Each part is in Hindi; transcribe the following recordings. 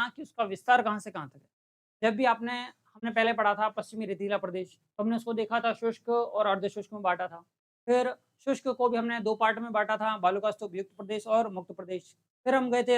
देखना कि उसका विस्तार कहाँ से कहाँ तक है। जब भी हमने पहले पढ़ा था पश्चिमी रेतीला प्रदेश, तो हमने उसको देखा था शुष्क और अर्धशुष्क में बाँटा था। फिर शुष्क को भी हमने 2 पार्ट में बाँटा था, बालुका स्तूप युक्त प्रदेश और मुक्त प्रदेश। फिर हम गए थे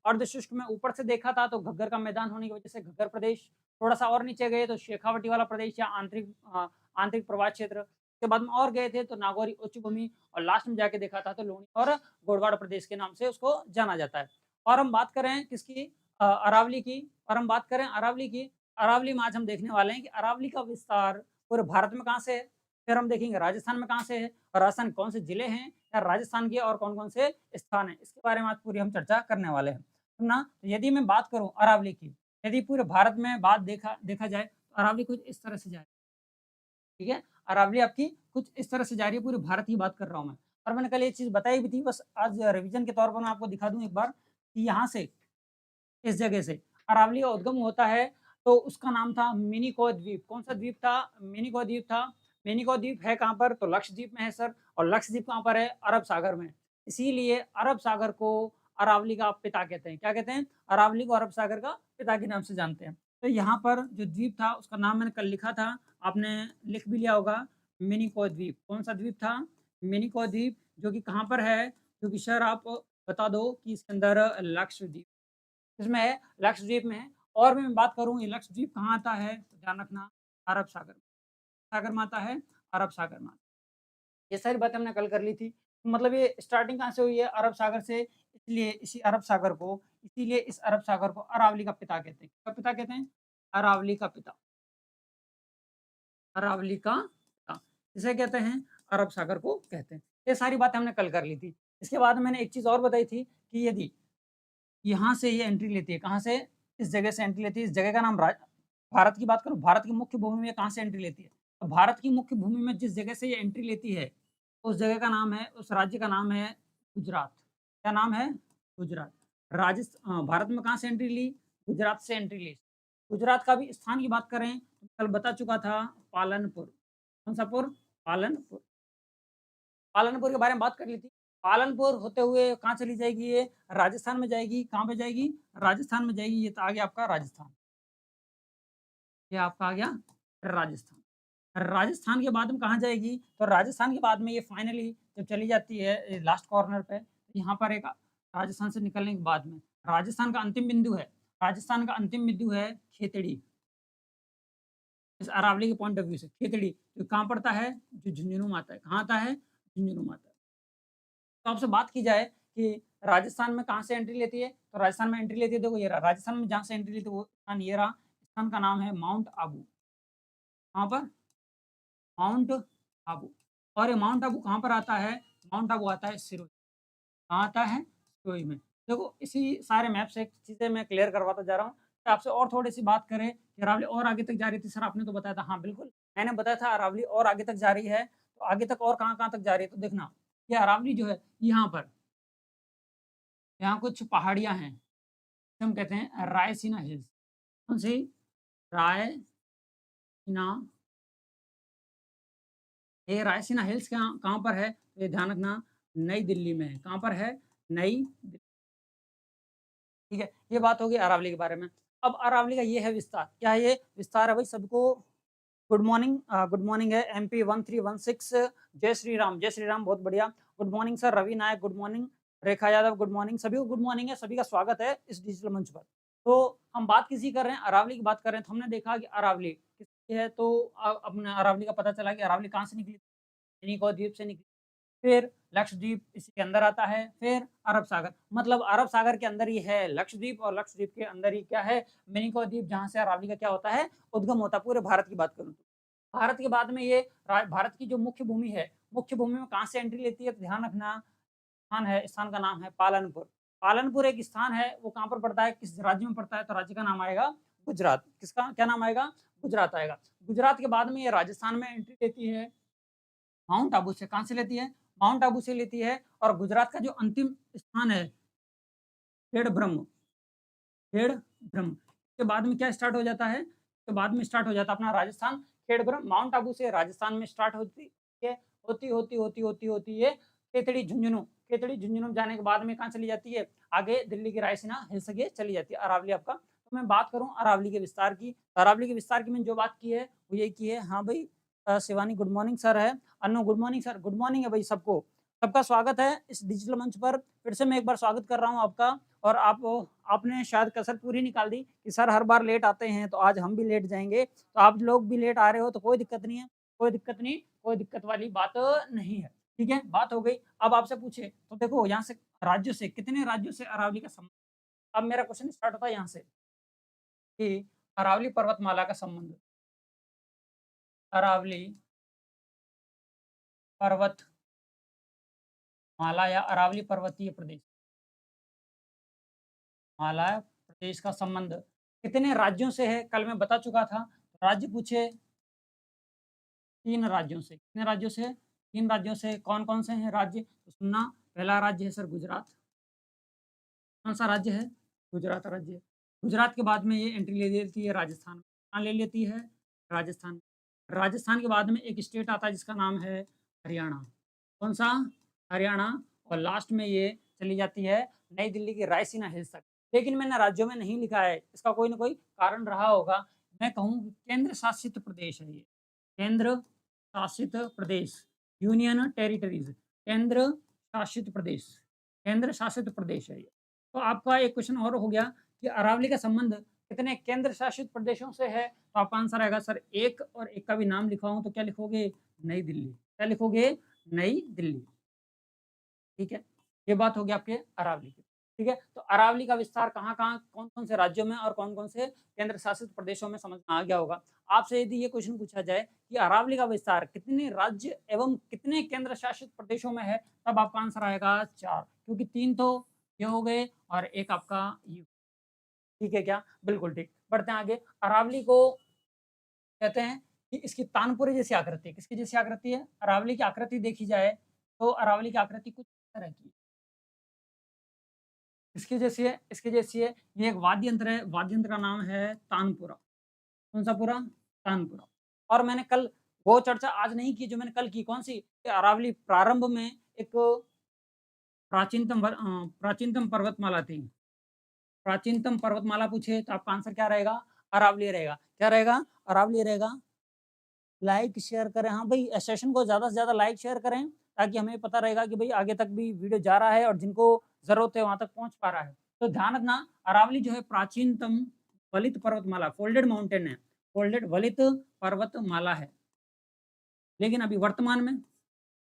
अर्धशुष्क में ऊपर से देखा था तो घग्गर का मैदान होने की वजह से घग्गर प्रदेश, थोड़ा-सा और नीचे गए तो शेखावटी वाला प्रदेश या आंतरिक प्रवाह क्षेत्र। उसके बाद में और गए थे तो नागौरी उच्च भूमि और लास्ट में जाके देखा था तो लूणी और गोडवाड़ प्रदेश के नाम से उसको जाना जाता है। और हम बात करें किसकी अरावली की और हम बात करें अरावली की, अरावली में आज हम देखने वाले हैं कि अरावली का विस्तार पूरे भारत में कहाँ से है? फिर हम देखेंगे राजस्थान में कहाँ से है और राजस्थान के कौन से जिले हैं या राजस्थान के और कौन-कौन से स्थान हैं, इसके बारे में आज पूरी हम चर्चा करने वाले हैं। तो ना यदि मैं बात करूँ अरावली की, यदि पूरे भारत में बात देखा देखा जाए तो अरावली कुछ इस तरह से जाए, ठीक है? अरावली आपकी कुछ इस तरह से जा रही है, पूरे भारत की बात कर रहा हूँ मैं। और मैंने कल ये चीज़ बताई भी थी, बस आज रिवीजन के तौर पर मैं आपको दिखा दूँ एक बार कि यहाँ से इस जगह से अरावली का उद्गम होता है, तो उसका नाम था मिनिकोय द्वीप। कौन-सा द्वीप था? मिनिकोय द्वीप था। मिनिकोय द्वीप है कहाँ पर? तो लक्षद्वीप में है सर, और लक्षद्वीप कहाँ पर है? अरब सागर में। इसीलिए अरब सागर को अरावली का पिता कहते हैं। क्या कहते हैं? अरावली को अरब सागर का पिता के नाम से जानते हैं। तो यहाँ पर जो द्वीप था उसका नाम मैंने कल लिखा था, आपने लिख भी लिया होगा, मिनिकोय द्वीप। कौन-सा द्वीप था? मिनिकोय द्वीप, जो कि कहाँ पर है? जो कि सर आप बता दो कि इसके अंदर लक्षद्वीप इसमें है, लक्षद्वीप में है। और भी मैं बात करूँ ये लक्षद्वीप कहाँ आता है, तो ध्यान रखना अरब सागर में। सागर में आता है, अरब सागर में आता है। ये सारी बातें हमने कल कर ली थी। मतलब ये स्टार्टिंग कहाँ से हुई है? अरब सागर से, इसलिए इस अरब सागर को अरावली का पिता कहते हैं। किसका पिता कहते हैं? अरावली का पिता। अरावली का पिता। किसे कहते हैं? अरब सागर को कहते हैं। ये सारी बातें हमने कल कर ली थी। इसके बाद मैंने एक चीज़ और बताई थी कि यदि यहाँ से ये एंट्री लेती है, कहाँ से? इस जगह से एंट्री लेती है। इस जगह का नाम भारत की बात करूँ, भारत की मुख्य भूमि में कहाँ से एंट्री लेती है? तो भारत की मुख्य भूमि में जिस जगह से ये एंट्री लेती है, उस जगह का नाम है, उस राज्य का नाम है गुजरात। क्या नाम है? गुजरात। भारत में कहाँ से एंट्री ली? गुजरात से एंट्री ली। गुजरात का भी स्थान की बात करें, तो कल बता चुका था, पालनपुर। कौन-सा पुर? पालनपुर। पालनपुर के बारे में बात कर ली थी। पालनपुर होते हुए कहाँ चली जाएगी ये? राजस्थान में जाएगी। कहाँ पे जाएगी? राजस्थान में जाएगी। ये तो आ गया आपका राजस्थान। ये आपका आ गया राजस्थान। राजस्थान के बाद में कहाँ जाएगी? तो राजस्थान के बाद में ये फाइनली जब चली जाती है लास्ट कॉर्नर पे, तो यहाँ पर एक राजस्थान से निकलने के बाद में राजस्थान का अंतिम बिंदु है, राजस्थान का अंतिम बिंदु है खेतड़ी। इस अरावली के पॉइंट ऑफ व्यू से खेतड़ी जो कहाँ पड़ता है? जो झुंझुनू में आता है। कहाँ आता है? झुंझुनू में आता है। तो आपसे बात की जाए कि राजस्थान में कहाँ से एंट्री लेती है? तो राजस्थान में एंट्री लेती है, देखो ये रहा, राजस्थान में जहाँ से एंट्री लेती है वो स्थान ये रहा, स्थान का नाम है माउंट आबू। कहाँ पर? माउंट आबू। और ये माउंट आबू कहाँ पर आता है? माउंट आबू आता है सिरोही। कहाँ आता है? सिरोही में। देखो इसी सारे मैप से चीज़ें मैं क्लियर करवाता जा रहा हूँ। तो आपसे और थोड़ी-सी बात करें कि अरावली और आगे तक जा रही थी, सर आपने तो बताया था, हाँ बिल्कुल, मैंने बताया था अरावली और आगे तक जा रही है, तो आगे तक और कहाँ-कहाँ तक जा रही है? तो देखना, ये अरावली जो है यहाँ पर, यहाँ कुछ पहाड़ियाँ हैं, हम कहते हैं रायसीना हिल्स। कौन-सी? रायसीना। ये रायसीना हिल्स कहाँ कहाँ पर है? तो ये ध्यान रखना, नई दिल्ली में है। कहाँ पर है? नई दिल्ली। ठीक है, ये बात होगी अरावली के बारे में। अब अरावली का ये है विस्तार। क्या है ये? विस्तार है भाई सबको गुड मॉर्निंग है एमपी 1316, जय श्री राम बहुत बढ़िया। गुड मॉर्निंग सर रवि नायक, गुड मॉर्निंग रेखा यादव, गुड मॉर्निंग सभी को गुड मॉर्निंग है, सभी का स्वागत है इस डिजिटल मंच पर। तो हम बात किसी कर रहे हैं? अरावली की बात कर रहे हैं, तो हमने देखा कि अरावली किसकी है, तो अपने अरावली का पता चला कि अरावली कहाँ से निकली? मिनिकोय द्वीप से निकली। फिर लक्षद्वीप इसी के अंदर आता है, फिर अरब सागर, मतलब अरब सागर के अंदर ही है लक्षद्वीप और लक्षद्वीप के अंदर ही क्या है? मिनिकोय द्वीप, जहाँ से अरावली का क्या होता है? उद्गम होता है, पूरे भारत की बात करूँ तो। भारत के बाद में ये भारत की जो मुख्य भूमि है, मुख्य भूमि में कहाँ से एंट्री लेती है? तो ध्यान रखना, स्थान का नाम है पालनपुर। पालनपुर एक स्थान है, वो कहाँ पर पड़ता है? किस राज्य में पड़ता है? तो राज्य का नाम आएगा गुजरात। किसका क्या नाम आएगा? गुजरात आएगा। गुजरात के बाद में ये राजस्थान में एंट्री लेती है, माउंट आबू से। कहाँ से लेती है? माउंट आबू से लेती है। और गुजरात का जो अंतिम स्थान है, खेड़ब्रह्म, खेड़ब्रह्म के बाद में क्या स्टार्ट हो जाता है? तो बाद में स्टार्ट हो जाता है अपना राजस्थान, खेड़ब्रह्म माउंट आबू से राजस्थान में स्टार्ट होती है, होती ये खेतड़ी झुंझुनू, खेतड़ी झुंझुनू जाने के बाद में कहाँ चली जाती है? आगे दिल्ली की रायसीना हिल्स ये चली जाती है अरावली आपका। तो मैं बात करूँ अरावली के विस्तार की, तो अरावली के विस्तार की मैंने जो बात की है वो ये की है। हाँ भाई शिवानी गुड मॉर्निंग सर है, Annu good morning sir, good morning है भाई सबको। सबका स्वागत है इस डिजिटल मंच पर। फिर से मैं एक बार स्वागत कर रहा हूँ आपका। और आपने शायद कसर पूरी निकाल दी कि सर हर बार लेट आते हैं, तो आज हम भी लेट जाएँगे। तो आप लोग भी लेट आ रहे हो तो कोई दिक्कत नहीं है, कोई दिक्कत नहीं, कोई दिक्कत वाली बात नहीं है। ठीक है, बात हो गई। अब आपसे पूछे तो देखो यहाँ से राज्यों से कितने राज्यों से अरावली का संबंध। अब मेरा क्वेश्चन स्टार्ट होता है यहाँ से कि अरावली पर्वतमाला का संबंध, अरावली पर्वतमाला या अरावली पर्वतीय प्रदेश, माला प्रदेश का संबंध कितने राज्यों से है? कल मैं बता चुका था। राज्य पूछे 3 राज्यों से। कितने राज्यों से? 3 राज्यों से। कौन-कौन से हैं राज्य? तो सुनना, पहला राज्य है सर गुजरात। कौन-सा राज्य है? गुजरात राज्य। गुजरात के बाद में ये एंट्री ले लेती है राजस्थान। कहाँ ले लेती है? राजस्थान। राजस्थान के बाद में एक स्टेट आता है जिसका नाम है हरियाणा। कौन-सा? हरियाणा। और लास्ट में ये चली जाती है नई दिल्ली की रायसीना हिल्स तक। लेकिन मैंने राज्यों में नहीं लिखा है, इसका कोई न कोई कारण रहा होगा। मैं कहूँ केंद्र शासित प्रदेश है ये। केंद्र शासित प्रदेश, यूनियन टेरिटरीज़, केंद्र शासित प्रदेश, केंद्र शासित प्रदेश है ये। तो आपका एक क्वेश्चन और हो गया कि अरावली का संबंध कितने केंद्र शासित प्रदेशों से है? तो आपका आंसर आएगा सर 1 और 1 का भी नाम लिखवाऊँ तो क्या लिखोगे? नई दिल्ली। क्या लिखोगे? नई दिल्ली। ठीक है? ये बात हो गई आपके अरावली की। ठीक है? तो अरावली का विस्तार कहाँ-कहाँ, कौन-कौन से राज्यों में और कौन-कौन से केंद्र शासित प्रदेशों में समझ में आ गया होगा। आपसे यदि ये क्वेश्चन पूछा जाए कि अरावली का विस्तार कितने राज्य एवं कितने केंद्र शासित प्रदेशों में है, तब आपका आंसर आएगा 4, क्योंकि 3 तो ये हो गए और 1 आपका ये। ठीक है क्या? बिल्कुल ठीक। बढ़ते हैं आगे। अरावली को कहते हैं कि इसकी तानपुरे जैसी आकृति, किसकी जैसी आकृति है? अरावली की आकृति देखी जाए तो अरावली की आकृति कुछ इस तरह की है। इसकी जैसी है, इसकी जैसी है। ये एक वाद्य यंत्र है, वाद्य यंत्र का नाम है तानपुरा। कौन-सा पुरा? तानपुरा। और मैंने कल वो चर्चा आज नहीं की जो मैंने कल की, कौन-सी? कि अरावली प्रारंभ में एक प्राचीनतम पर्वतमाला थी। प्राचीनतम पर्वतमाला पूछे तो आपका आंसर क्या रहेगा? अरावली रहेगा। क्या रहेगा? अरावली रहेगा। लाइक शेयर करें, हाँ भाई सेशन को ज़्यादा से ज़्यादा लाइक शेयर करें, ताकि हमें पता रहेगा कि भाई आगे तक भी वीडियो जा रहा है और जिनको ज़रूरत है वहाँ तक पहुँच पा रहा है। तो ध्यान रखना, अरावली जो है प्राचीनतम वलित पर्वतमाला, फोल्डेड माउंटेन है, फोल्डेड वलित पर्वतमाला है। लेकिन अभी वर्तमान में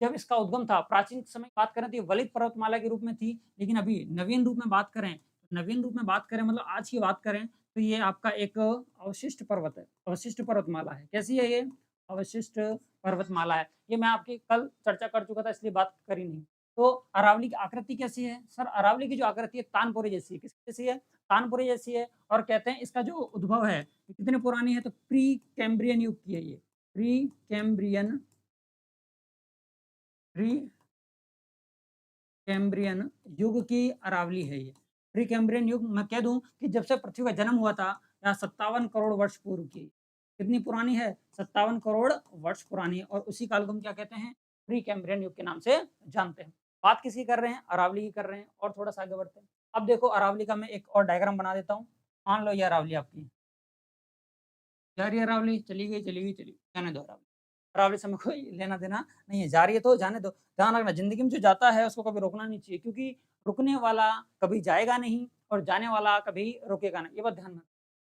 जब इसका उद्गम था, प्राचीन समय की बात करें तो ये वलित पर्वतमाला के रूप में थी, लेकिन अभी नवीन रूप में बात करें, नवीन रूप में बात करें मतलब आज की बात करें, तो ये आपका एक अवशिष्ट पर्वत है, अवशिष्ट पर्वतमाला है। कैसी है ये? अवशिष्ट पर्वतमाला है। ये मैं आपकी कल चर्चा कर चुका था इसलिए बात करी नहीं। तो अरावली की आकृति कैसी है? सर अरावली की जो आकृति है तानपुरे जैसी है। किसकी जैसी है? तानपुरे जैसी है। और कहते हैं इसका जो उद्भव है, ये कितनी पुरानी है? तो प्री कैम्ब्रियन युग की है ये। प्री कैम्ब्रियन प्री कैम्ब्रियन युग की अरावली है ये। प्री कैम्ब्रियन युग मैं कह दूँ कि जब से पृथ्वी का जन्म हुआ था, या 57 करोड़ वर्ष पूर्व की। कितनी पुरानी है? 57 करोड़ वर्ष पुरानी है और उसी काल को हम क्या कहते हैं? प्री कैम्ब्रियन युग के नाम से जानते हैं। बात किसकी कर रहे हैं? अरावली की कर रहे हैं। और थोड़ा-सा आगे बढ़ते हैं। अब देखो अरावली का मैं एक और डायग्राम बना देता हूँ। मान लो ये अरावली आपकी। जा रही है अरावली, चली गई, चली गई, चली गई, जाने दो अरावली। अरावली से हमें कोई लेना-देना नहीं है, जा रही है तो जाने दो। ध्यान रखना ज़िंदगी में जो जाता है उसको कभी रोकना नहीं चाहिए, क्योंकि रुकने वाला कभी जाएगा नहीं और जाने वाला कभी रुकेगा नहीं, ये बात ध्यान रखना।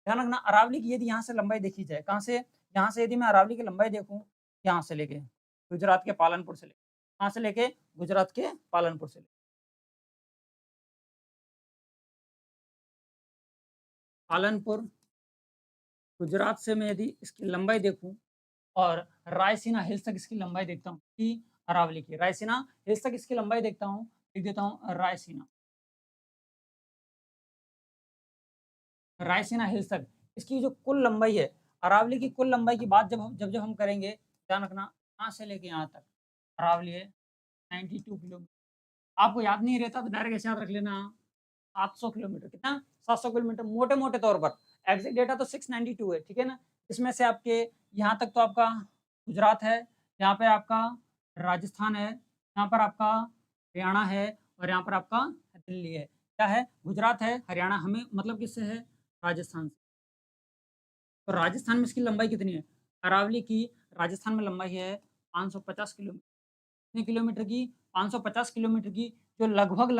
ध्यान रखना अरावली की यदि यहाँ से लंबाई देखी जाए, कहाँ से? यहाँ से यदि मैं अरावली की लंबाई देखूँ, यहाँ से लेके गुजरात के पालनपुर से लेके, कहाँ से लेके? गुजरात के पालनपुर से लेके। पालनपुर, गुजरात से मैं यदि इसकी लंबाई देखूँ और रायसीना हिल्स तक इसकी लंबाई देखता हूँ कि अरावली की, रायसीना हिल्स तक इसकी लंबाई देखता हूँ, लिख देता हूँ रायसीना, रायसीना हिल्स तक इसकी जो कुल लंबाई है, अरावली की कुल लंबाई की बात जब हम करेंगे, ध्यान रखना यहाँ से लेके यहाँ तक अरावली है 92 किलोमीटर। आपको याद नहीं रहता तो डायरेक्ट ऐसे याद रख लेना 700 किलोमीटर, कितना? 700 किलोमीटर मोटे-मोटे तौर पर। एग्ज़ैक्ट डेटा तो 692 है, ठीक है ना? इसमें से आपके यहाँ तक तो आपका गुजरात है, यहाँ पे आपका राजस्थान है, यहाँ पर आपका हरियाणा है और यहाँ पर आपका दिल्ली है। क्या है? गुजरात है, हरियाणा हमें मतलब किससे है? राजस्थान से। तो राजस्थान में इसकी लंबाई कितनी है? अरावली की राजस्थान में लंबाई है 550 किलोमीटर। कितने किलोमीटर की? 550 किलोमीटर की, जो लगभग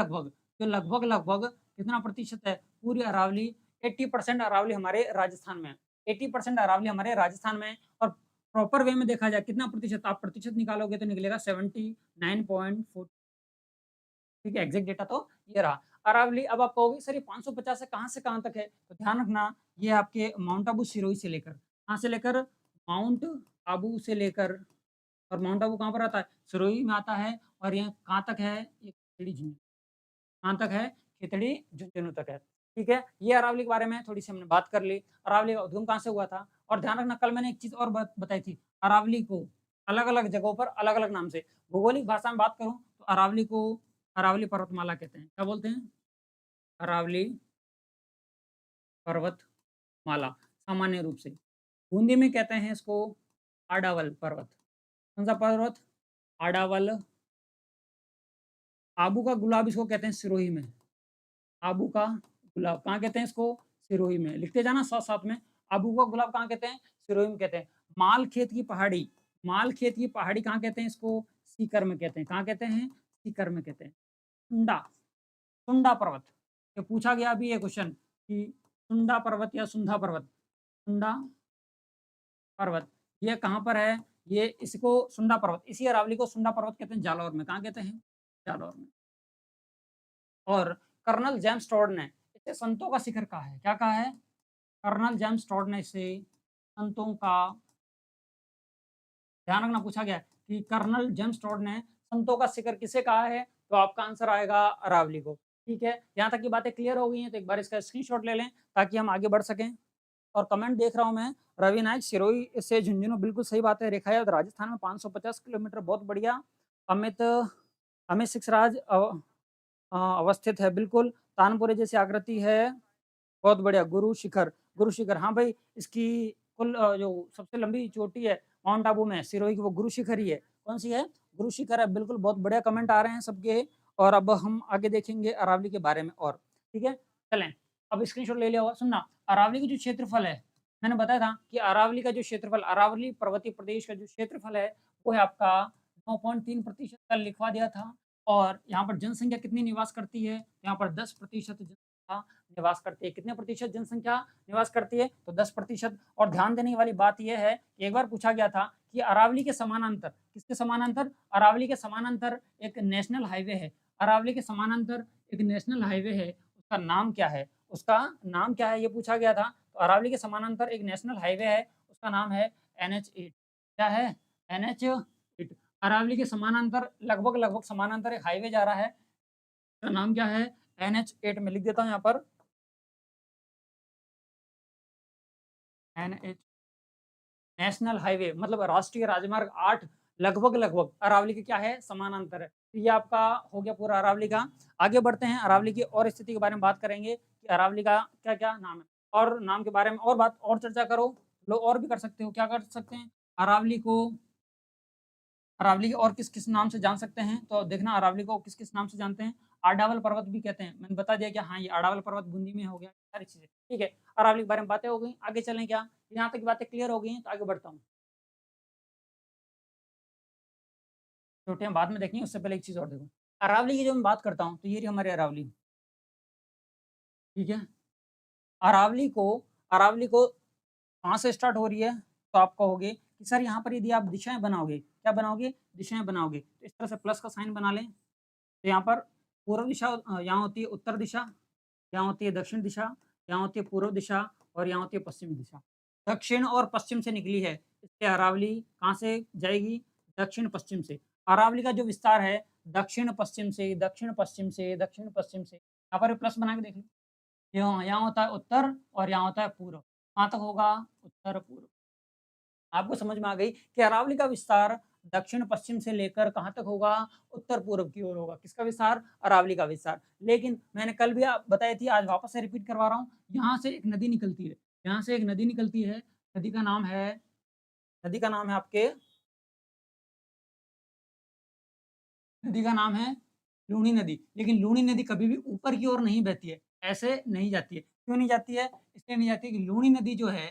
कितना प्रतिशत है? पूरी अरावली 80% अरावली हमारे राजस्थान में है। 80% अरावली हमारे राजस्थान में है और प्रॉपर वे में देखा जाए कितना प्रतिशत, आप प्रतिशत निकालोगे तो निकलेगा 79.4। ठीक है, एग्ज़ैक्ट डेटा तो ये रहा। अरावली, अब आप कहोगे सर ये 550 से कहाँ तक है? तो ध्यान रखना, ये आपके माउंट आबू सिरोही से लेकर, कहाँ से लेकर? माउंट आबू से लेकर, और माउंट आबू कहाँ पर आता है? सिरोही में आता है, और ये कहाँ तक है? ये खेतड़ी झुंझुनू, कहाँ तक है? खेतड़ी झुंझुनू तक है। ठीक है? ये अरावली के बारे में थोड़ी-सी हमने बात कर ली। अरावली का उद्गम कहाँ से हुआ था? और ध्यान रखना, कल मैंने एक चीज़ और बात बताई थी, अरावली को अलग-अलग जगहों पर अलग-अलग नाम से, भौगोलिक भाषा में बात करूँ तो अरावली को अरावली पर्वतमाला कहते हैं। क्या बोलते हैं? अरावली पर्वतमाला, सामान्य रूप से। हिंदी में कहते हैं इसको आडावल पर्वत। कौन-सा पर्वत? आडावल। आबू का गुलाब इसको कहते हैं सिरोही में। आबू का गुलाब कहाँ कहते हैं इसको? सिरोही में। लिखते जाना साथ-साथ में। आबू का गुलाब कहाँ कहते हैं? सिरोही में कहते हैं। माल खेत की पहाड़ी कहाँ कहते हैं इसको? सीकर में कहते हैं। कहाँ कहते हैं? सीकर में कहते हैं। टुंडा, टुंडा पर्वत। ये पूछा गया अभी ये क्वेश्चन कि टुंडा पर्वत या सुंधा पर्वत। टुंडा पर्वत, ये कहाँ पर है? ये इसको सुंडा पर्वत, इसी अरावली को सुंडा पर्वत कहते हैं जालौर में। कहाँ कहते हैं? जालौर में। और कर्नल जेम्स टॉड ने इसे संतों का शिखर कहा है। क्या कहा है? कर्नल जेम्स टॉड ने इसे संतों का, ध्यान रखना पूछा गया है कि कर्नल जेम्स टॉड ने संतों का शिखर किसे कहा है? तो आपका आंसर आएगा अरावली को। ठीक है? यहाँ तक की बातें क्लियर हो गई हैं, तो एक बार इसका स्क्रीनशॉट ले लें ताकि हम आगे बढ़ सकें। और कमेंट देख रहा हूँ मैं, रवि नायक सिरोही से झुंझुनू, बिल्कुल सही बात है। रेखा यादव, राजस्थान में 550 किलोमीटर, बहुत बढ़िया। अमित अमित सिक्सराज अवस्थित है, बिल्कुल। तानपुरे जैसी आकृति है, बहुत बढ़िया। गुरु शिखर, हाँ भाई, इसकी कुल जो सबसे लंबी चोटी है माउंट आबू में सिरोही की, वो गुरु शिखर ही है। कौन सी है? गुरु शिखर है, बिल्कुल। बहुत बढ़िया कमेंट आ रहे हैं सबके। और अब हम आगे देखेंगे अरावली के बारे में और। ठीक है, चलें। अब स्क्रीनशॉट ले लिया होगा। सुनना, अरावली की जो क्षेत्रफल है, मैंने बताया था कि अरावली का जो क्षेत्रफल, अरावली पर्वतीय प्रदेश का जो क्षेत्रफल है, वो है आपका 9.3%। कल लिखवा दिया था। और यहाँ पर जनसंख्या कितनी निवास करती है? यहाँ पर 10% जनसंख्या निवास करती है। कितने प्रतिशत जनसंख्या निवास करती है? तो 10%। और ध्यान देने वाली बात यह है कि एक बार पूछा गया था कि अरावली के समानांतर, किसके समानांतर? अरावली के समानांतर एक नेशनल हाईवे है। अरावली के समानांतर एक नेशनल हाईवे है, उसका नाम क्या है? उसका नाम क्या है, ये पूछा गया था। तो अरावली के समानांतर एक नेशनल हाईवे है, उसका नाम है NH8। क्या है? NH8। अरावली के समानांतर, लगभग समानांतर एक हाईवे जा रहा है, उसका नाम क्या है? NH8। में लिख देता हूँ यहाँ पर, NH, नेशनल हाईवे मतलब राष्ट्रीय राजमार्ग 8, लगभग अरावली के क्या है? समानांतर है। तो ये आपका हो गया पूरा अरावली का। आगे बढ़ते हैं, अरावली की और स्थिति के बारे में बात करेंगे कि अरावली का क्या-क्या नाम है। और नाम के बारे में और बात और चर्चा करो, लोग और भी कर सकते हो। क्या कर सकते हैं? अरावली को, अरावली के और किस-किस नाम से जान सकते हैं? तो देखना, अरावली को किस-किस नाम से जानते हैं? आडावल पर्वत भी कहते हैं। मैंने बता दिया कि हाँ, ये आडावल पर्वत बूंदी में हो गया, सारी चीज़ें। ठीक है, अरावली के बारे में बातें हो गई, आगे चलें क्या? यहाँ तक की बातें क्लियर हो गई हैं, तो आगे बढ़ता हूँ। चोटियाँ बाद में देखेंगे, उससे पहले एक चीज़ और देखो। अरावली की जो मैं बात करता हूँ, तो ये रही हमारी अरावली, ठीक है? अरावली को अरावली को कहाँ से स्टार्ट हो रही है? तो आप कहोगे कि सर यहाँ पर यदि आप दिशाएँ बनाओगे, क्या बनाओगे? दिशाएँ बनाओगे, तो इस तरह से प्लस का साइन बना लें। तो यहाँ पर पूर्व दिशा यहाँ होती है उत्तर दिशा, यहाँ होती है दक्षिण दिशा, यहाँ होती है पूर्व दिशा, और यहाँ होती है पश्चिम दिशा। दक्षिण और पश्चिम से निकली है, इसलिए अरावली कहाँ से जाएगी? दक्षिण पश्चिम से। अरावली का जो विस्तार है, दक्षिण पश्चिम से, दक्षिण पश्चिम से, दक्षिण पश्चिम से। यहाँ पर प्लस बना के देख लो। यहाँ होता है उत्तर और यहाँ होता है पूर्व। कहाँ तक होगा? उत्तर पूर्व। आपको समझ में आ गई कि अरावली का विस्तार दक्षिण पश्चिम से लेकर कहाँ तक होगा? उत्तर पूर्व की ओर होगा। किसका विस्तार? अरावली का विस्तार। लेकिन मैंने कल भी बताई थी, आज वापस से रिपीट करवा रहा हूँ। यहाँ से एक नदी निकलती है, यहाँ से एक नदी निकलती है। नदी का नाम है, नदी का नाम है आपके, नदी का नाम है लूनी नदी, लेकिन लूनी नदी कभी भी ऊपर की ओर नहीं बहती है, ऐसे नहीं जाती है। क्यों नहीं जाती है? इसलिए नहीं जाती है कि लूनी नदी जो है,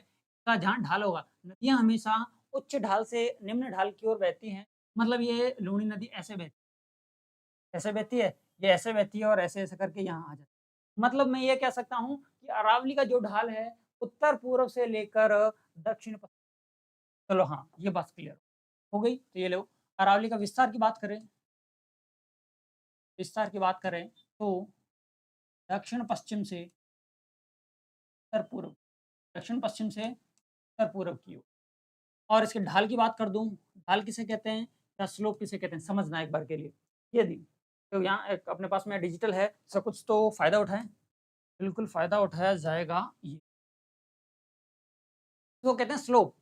का जहाँ ढाल होगा, नदियाँ हमेशा उच्च ढाल से निम्न ढाल की ओर बहती हैं, मतलब ये लूनी नदी ऐसे बहती है, ये ऐसे बहती है और ऐसे-ऐसे करके यहाँ आ जाती है। मतलब मैं ये कह सकता हूँ कि अरावली का जो ढाल है, उत्तर-पूर्व से लेकर दक्षिण-पश्चिम। चलो हाँ, ये बात क्लियर हो गई। तो ये लो, अरावली का विस्तार की बात करें तो दक्षिण-पश्चिम से उत्तर-पूर्व, दक्षिण-पश्चिम से उत्तर-पूर्व की ओर। और इसके ढाल की बात कर दूँ, ढाल किसे कहते हैं या स्लोप किसे कहते हैं, समझना एक बार के लिए। ये दी, तो यहाँ एक अपने पास में डिजिटल है, इसका कुछ तो फ़ायदा उठाएँ। बिल्कुल फ़ायदा उठाया जाएगा ये। तो कहते हैं स्लोप।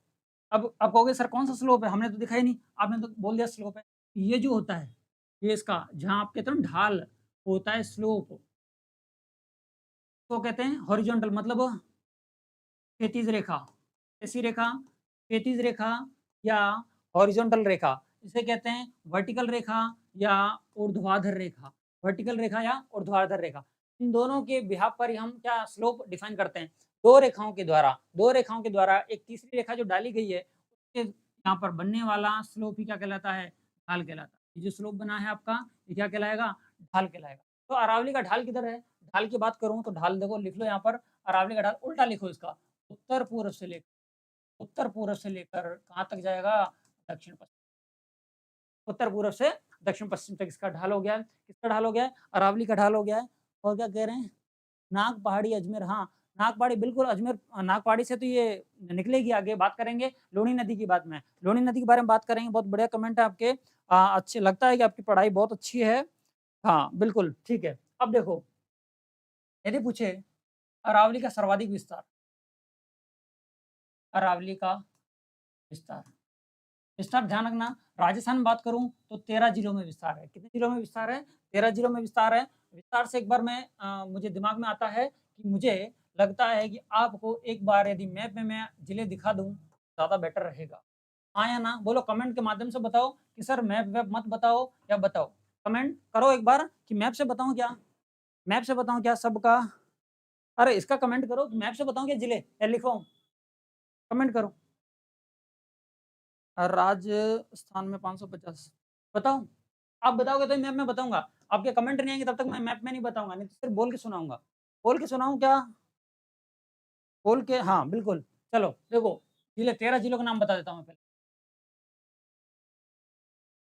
अब आप कहोगे सर कौन-सा स्लोप है? हमने तो दिखा ही नहीं, आपने तो बोल दिया स्लोप है। ये जो होता है, ये इसका जहाँ आप कहते हो ना ढाल होता है स्लोप, तो कहते हैं हॉरिज़ॉन्टल, मतलब क्षैतिज रेखा। कैसी रेखा? क्षैतिज रेखा या हॉरिज़ॉन्टल रेखा। इसे कहते हैं वर्टिकल रेखा या ऊर्ध्वाधर रेखा। वर्टिकल रेखा या ऊर्ध्वाधर रेखा। इन दोनों के बिहाफ पर ही हम क्या स्लोप डिफाइन करते हैं। 2 रेखाओं के द्वारा एक तीसरी रेखा जो डाली गई है, उसके यहाँ पर बनने वाला स्लोप ही क्या कहलाता है? ढाल कहलाता है। ये जो स्लोप बना है आपका, ये क्या कहलाएगा? ढाल कहलाएगा। तो अरावली का ढाल किधर है? ढाल की बात करूँ तो ढाल देखो लिख लो यहाँ पर, अरावली का ढाल उल्टा लिखो इसका। उत्तर-पूर्व से लेकर कहाँ तक जाएगा? दक्षिण-पश्चिम। उत्तर-पूर्व से दक्षिण-पश्चिम तक इसका ढाल हो गया है। किसका ढाल हो गया है? अरावली का ढाल हो गया है। और क्या कह रहे हैं? नाग पहाड़ी अजमेर, हाँ, नाग पहाड़ी बिल्कुल अजमेर, नाग पहाड़ी से तो ये निकलेगी, आगे बात करेंगे लूनी नदी की बात में। लूनी नदी के बारे में बात करेंगे, बहुत बढ़िया कमेंट है आपके। अच्छे लगता है कि आपकी पढ़ाई बहुत अच्छी है। हाँ, बिल्कुल, ठीक है। अब देखो, यदि पूछे अरावली का सर्वाधिक विस्तार, अरावली का विस्तार। विस्तार ध्यान रखना, राजस्थान में बात करूँ तो 13 जिलों में विस्तार है। कितने जिलों में विस्तार है? 13 जिलों में विस्तार है। विस्तार से एक बार मैं मुझे दिमाग में आता है कि मुझे लगता है कि आपको एक बार यदि मैप में मैं जिले दिखा दूँ, ज़्यादा बेटर रहेगा। हाँ या ना? बोलो कमेंट के माध्यम से बताओ कि सर मैप वेप मत बताओ या बताओ। कमेंट करो एक बार कि मैप से बताऊँ क्या? मैप से बताऊँ क्या सबका? अरे इसका कमेंट करो, मैप से बताऊँ क्या जिले? या लिखो? कमेंट करो। राजस्थान में 550 बताओ? आप बताओगे तो ही मैप में बताऊँगा। आपके कमेंट नहीं आएँगे तब तक मैं मैप में नहीं बताऊँगा, नहीं तो सिर्फ़ बोल के सुनाऊँगा। बोल के सुनाऊँ क्या? बोल के हाँ, बिल्कुल। चलो देखो, जिले 13 जिलों के नाम बता देता हूँ मैं पहले।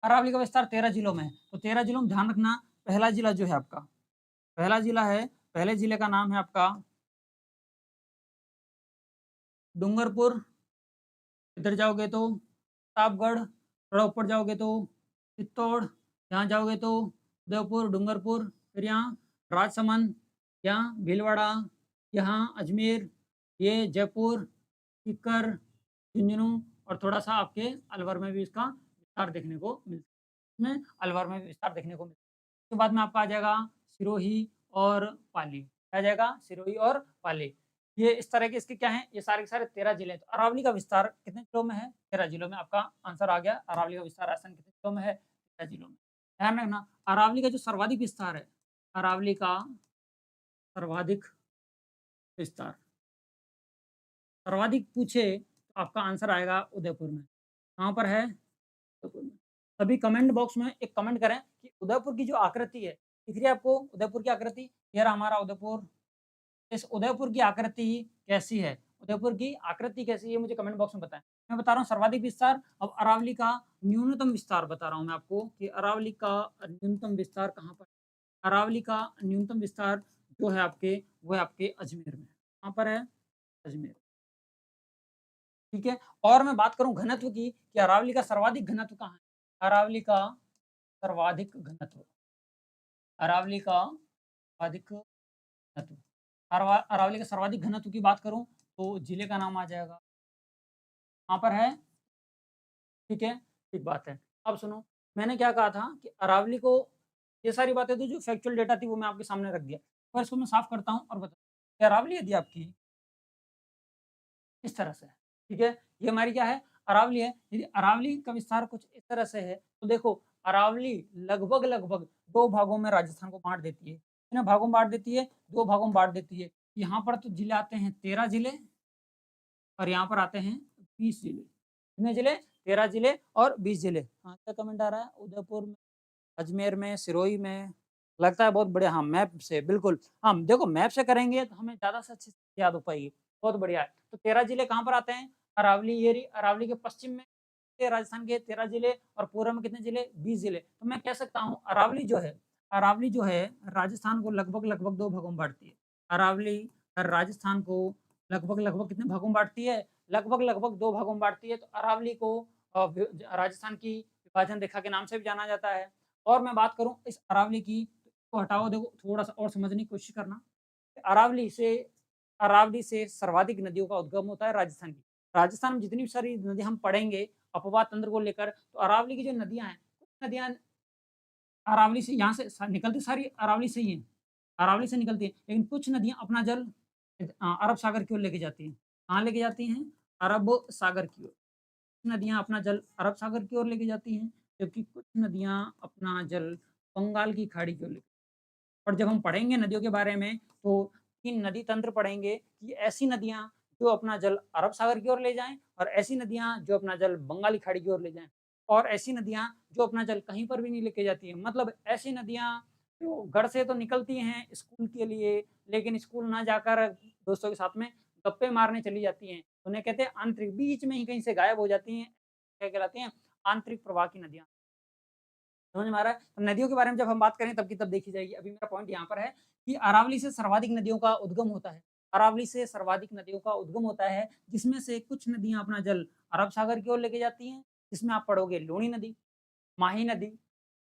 अरावली का विस्तार 13 जिलों में है। तो 13 जिलों में ध्यान रखना, पहला जिला जो है आपका, पहला जिला है, पहले जिले का नाम है आपका डूंगरपुर। इधर जाओगे तो प्रतापगढ़, थोड़ा ऊपर जाओगे तो चित्तौड़, यहाँ जाओगे तो उदयपुर, डूंगरपुर, फिर यहाँ राजसमंद, यहाँ भीलवाड़ा, यहाँ अजमेर, ये जयपुर, सीकर, झुंझुनू और थोड़ा-सा आपके अलवर में भी इसका विस्तार देखने को मिलता है। इसमें अलवर में भी विस्तार देखने को मिलता है। उसके बाद में आपका आ जाएगा सिरोही और पाली। आ जाएगा सिरोही और पाली। ये इस तरह के इसके क्या हैं, ये सारे के सारे 13 जिले हैं। तो अरावली का विस्तार कितने जिलों में है? 13 जिलों में। आपका आंसर आ गया। अरावली का विस्तार राजस्थान कितने जिलों में है? 13 जिलों में। ध्यान रखना, अरावली का जो सर्वाधिक विस्तार है, अरावली का सर्वाधिक विस्तार, सर्वाधिक पूछे तो आपका आंसर आएगा उदयपुर में। कहाँ पर है? उदयपुर में। अभी कमेंट बॉक्स में एक कमेंट करें कि उदयपुर की जो आकृति है, दिख रही है आपको उदयपुर की आकृति? ये रहा हमारा उदयपुर। इस उदयपुर की आकृति कैसी है? उदयपुर की आकृति कैसी है मुझे कमेंट बॉक्स में बताएँ। मैं बता रहा हूँ सर्वाधिक विस्तार, अब अरावली का न्यूनतम विस्तार बता रहा हूँ मैं आपको कि अरावली का न्यूनतम विस्तार कहाँ पर है? अरावली का न्यूनतम विस्तार जो है आपके, वो है आपके अजमेर में। कहाँ पर है? अजमेर। ठीक है? और मैं बात करूँ घनत्व की कि अरावली का सर्वाधिक घनत्व कहाँ है? अरावली का सर्वाधिक घनत्व, अरावली का सर्वाधिक घनत्व, अरावली का सर्वाधिक घनत्व की बात करूँ तो जिले का नाम आ जाएगा। कहाँ पर है? ठीक है? ठीक बात है। अब सुनो, मैंने क्या कहा था कि अरावली को, ये सारी बातें तो जो फैक्चुअल डेटा थी वो मैं आपके सामने रख दिया। पर इसको मैं साफ करता हूँ और बताता हूँ कि अरावली यदि आपकी इस तरह से है, ठीक है? ये हमारी क्या है? अरावली है। यदि अरावली का विस्तार कुछ इस तरह से है, तो देखो अरावली लगभग लगभग 2 भागों में राजस्थान को बाँट देती है। कितने भागों में बाँट देती है? 2 भागों में बाँट देती है। यहाँ पर तो जिले आते हैं 13 जिले और यहाँ पर आते हैं 20 जिले। कितने जिले? 13 जिले और 20 जिले। हाँ, क्या कमेंट आ रहा है? उदयपुर में, अजमेर में, सिरोही में, लगता है बहुत बढ़िया। हाँ, मैप से बिल्कुल। हाँ, देखो मैप से करेंगे तो हमें ज़्यादा से अच्छे से याद हो पाएगी। बहुत बढ़िया है। तो 13 जिले कहाँ पर आते हैं? अरावली एरी अरावली के पश्चिम में राजस्थान के 13 जिले और पूर्व में कितने जिले? 20 जिले। तो मैं कह सकता हूँ अरावली जो है राजस्थान को लगभग-लगभग 2 भागों में बाँटती है। अरावली राजस्थान को लगभग-लगभग कितने भागों में बाँटती है? लगभग-लगभग 2 भागों में बाँटती है। तो अरावली को राजस्थान की विभाजन रेखा के नाम से भी जाना जाता है। और मैं बात करूँ इस अरावली की, तो हटाओ, देखो थोड़ा-सा और समझने की कोशिश करना। अरावली से अरावली से सर्वाधिक नदियों का उद्गम होता है राजस्थान की। राजस्थान में जितनी भी सारी नदी हम पढ़ेंगे अपवाद तंत्र को लेकर, तो अरावली की जो नदियाँ हैं, कुछ नदियाँ अरावली से यहाँ से निकलती सारी अरावली से ही हैं। अरावली से निकलती हैं, लेकिन कुछ नदियाँ अपना जल अरब सागर की ओर लेके जाती हैं। कहाँ लेके जाती हैं? अरब सागर की ओर। नदियाँ अपना जल अरब सागर की ओर लेके जाती हैं, जबकि कुछ नदियाँ अपना जल बंगाल की खाड़ी की ओर ले। और जब हम पढ़ेंगे नदियों के बारे में, तो 3 नदी तंत्र पढ़ेंगे कि ऐसी नदियाँ जो अपना जल अरब सागर की ओर ले जाएँ और ऐसी नदियाँ जो अपना जल बंगाली खाड़ी की ओर ले जाएँ और ऐसी नदियाँ जो अपना जल कहीं पर भी नहीं लेके जाती हैं। मतलब ऐसी नदियाँ जो घर से तो निकलती हैं स्कूल के लिए, लेकिन स्कूल ना जाकर दोस्तों के साथ में गप्पे मारने चली जाती हैं। उन्हें कहते हैं आंतरिक, बीच में ही कहीं से गायब हो जाती हैं। क्या कहलाती हैं? आंतरिक प्रवाह की नदियाँ। समझ में आ रहा है? तो नदियों के बारे में जब हम बात करें तब की तब देखी जाएगी। अभी मेरा पॉइंट यहाँ पर है कि अरावली से सर्वाधिक नदियों का उद्गम होता है। अरावली से सर्वाधिक नदियों का उद्गम होता है, जिसमें से कुछ नदियाँ अपना जल अरब सागर की ओर लेके जाती हैं, जिसमें आप पढ़ोगे लूणी नदी, माही नदी,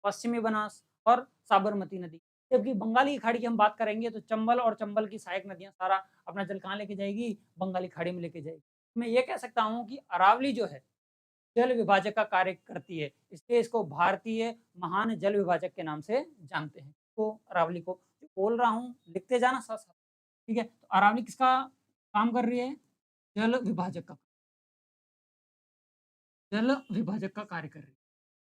पश्चिमी बनास और साबरमती नदी। जबकि बंगाली की खाड़ी की हम बात करेंगे तो चंबल और चंबल की सहायक नदियाँ सारा अपना जल कहाँ लेके जाएगी? बंगाली खाड़ी में लेके जाएगी। मैं ये कह सकता हूँ कि अरावली जो है जल विभाजक का कार्य करती है, इसलिए इसको भारतीय महान जल विभाजक के नाम से जानते हैं। तो अरावली को जो बोल रहा हूँ लिखते जाना साथ-साथ, ठीक है? तो अरावली किसका काम कर रही है? जल विभाजक का, जल विभाजक का कार्य कर रही है।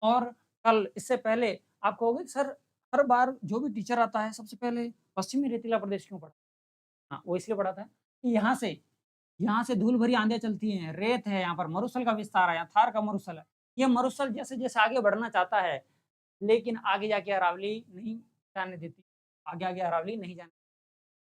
और कल इससे पहले आप कहोगे कि सर हर बार जो भी टीचर आता है सबसे पहले पश्चिमी रेतीला प्रदेश क्यों पढ़ा? हाँ, वो इसलिए पढ़ाता है कि यहाँ से धूल भरी आंधियाँ चलती हैं, रेत है यहाँ पर, मरुस्थल का विस्तार है, यहाँ थार का मरुस्थल है। ये मरुस्थल जैसे-जैसे आगे बढ़ना चाहता है, लेकिन आगे जाके अरावली नहीं जाने देती। आगे-आगे अरावली नहीं जाने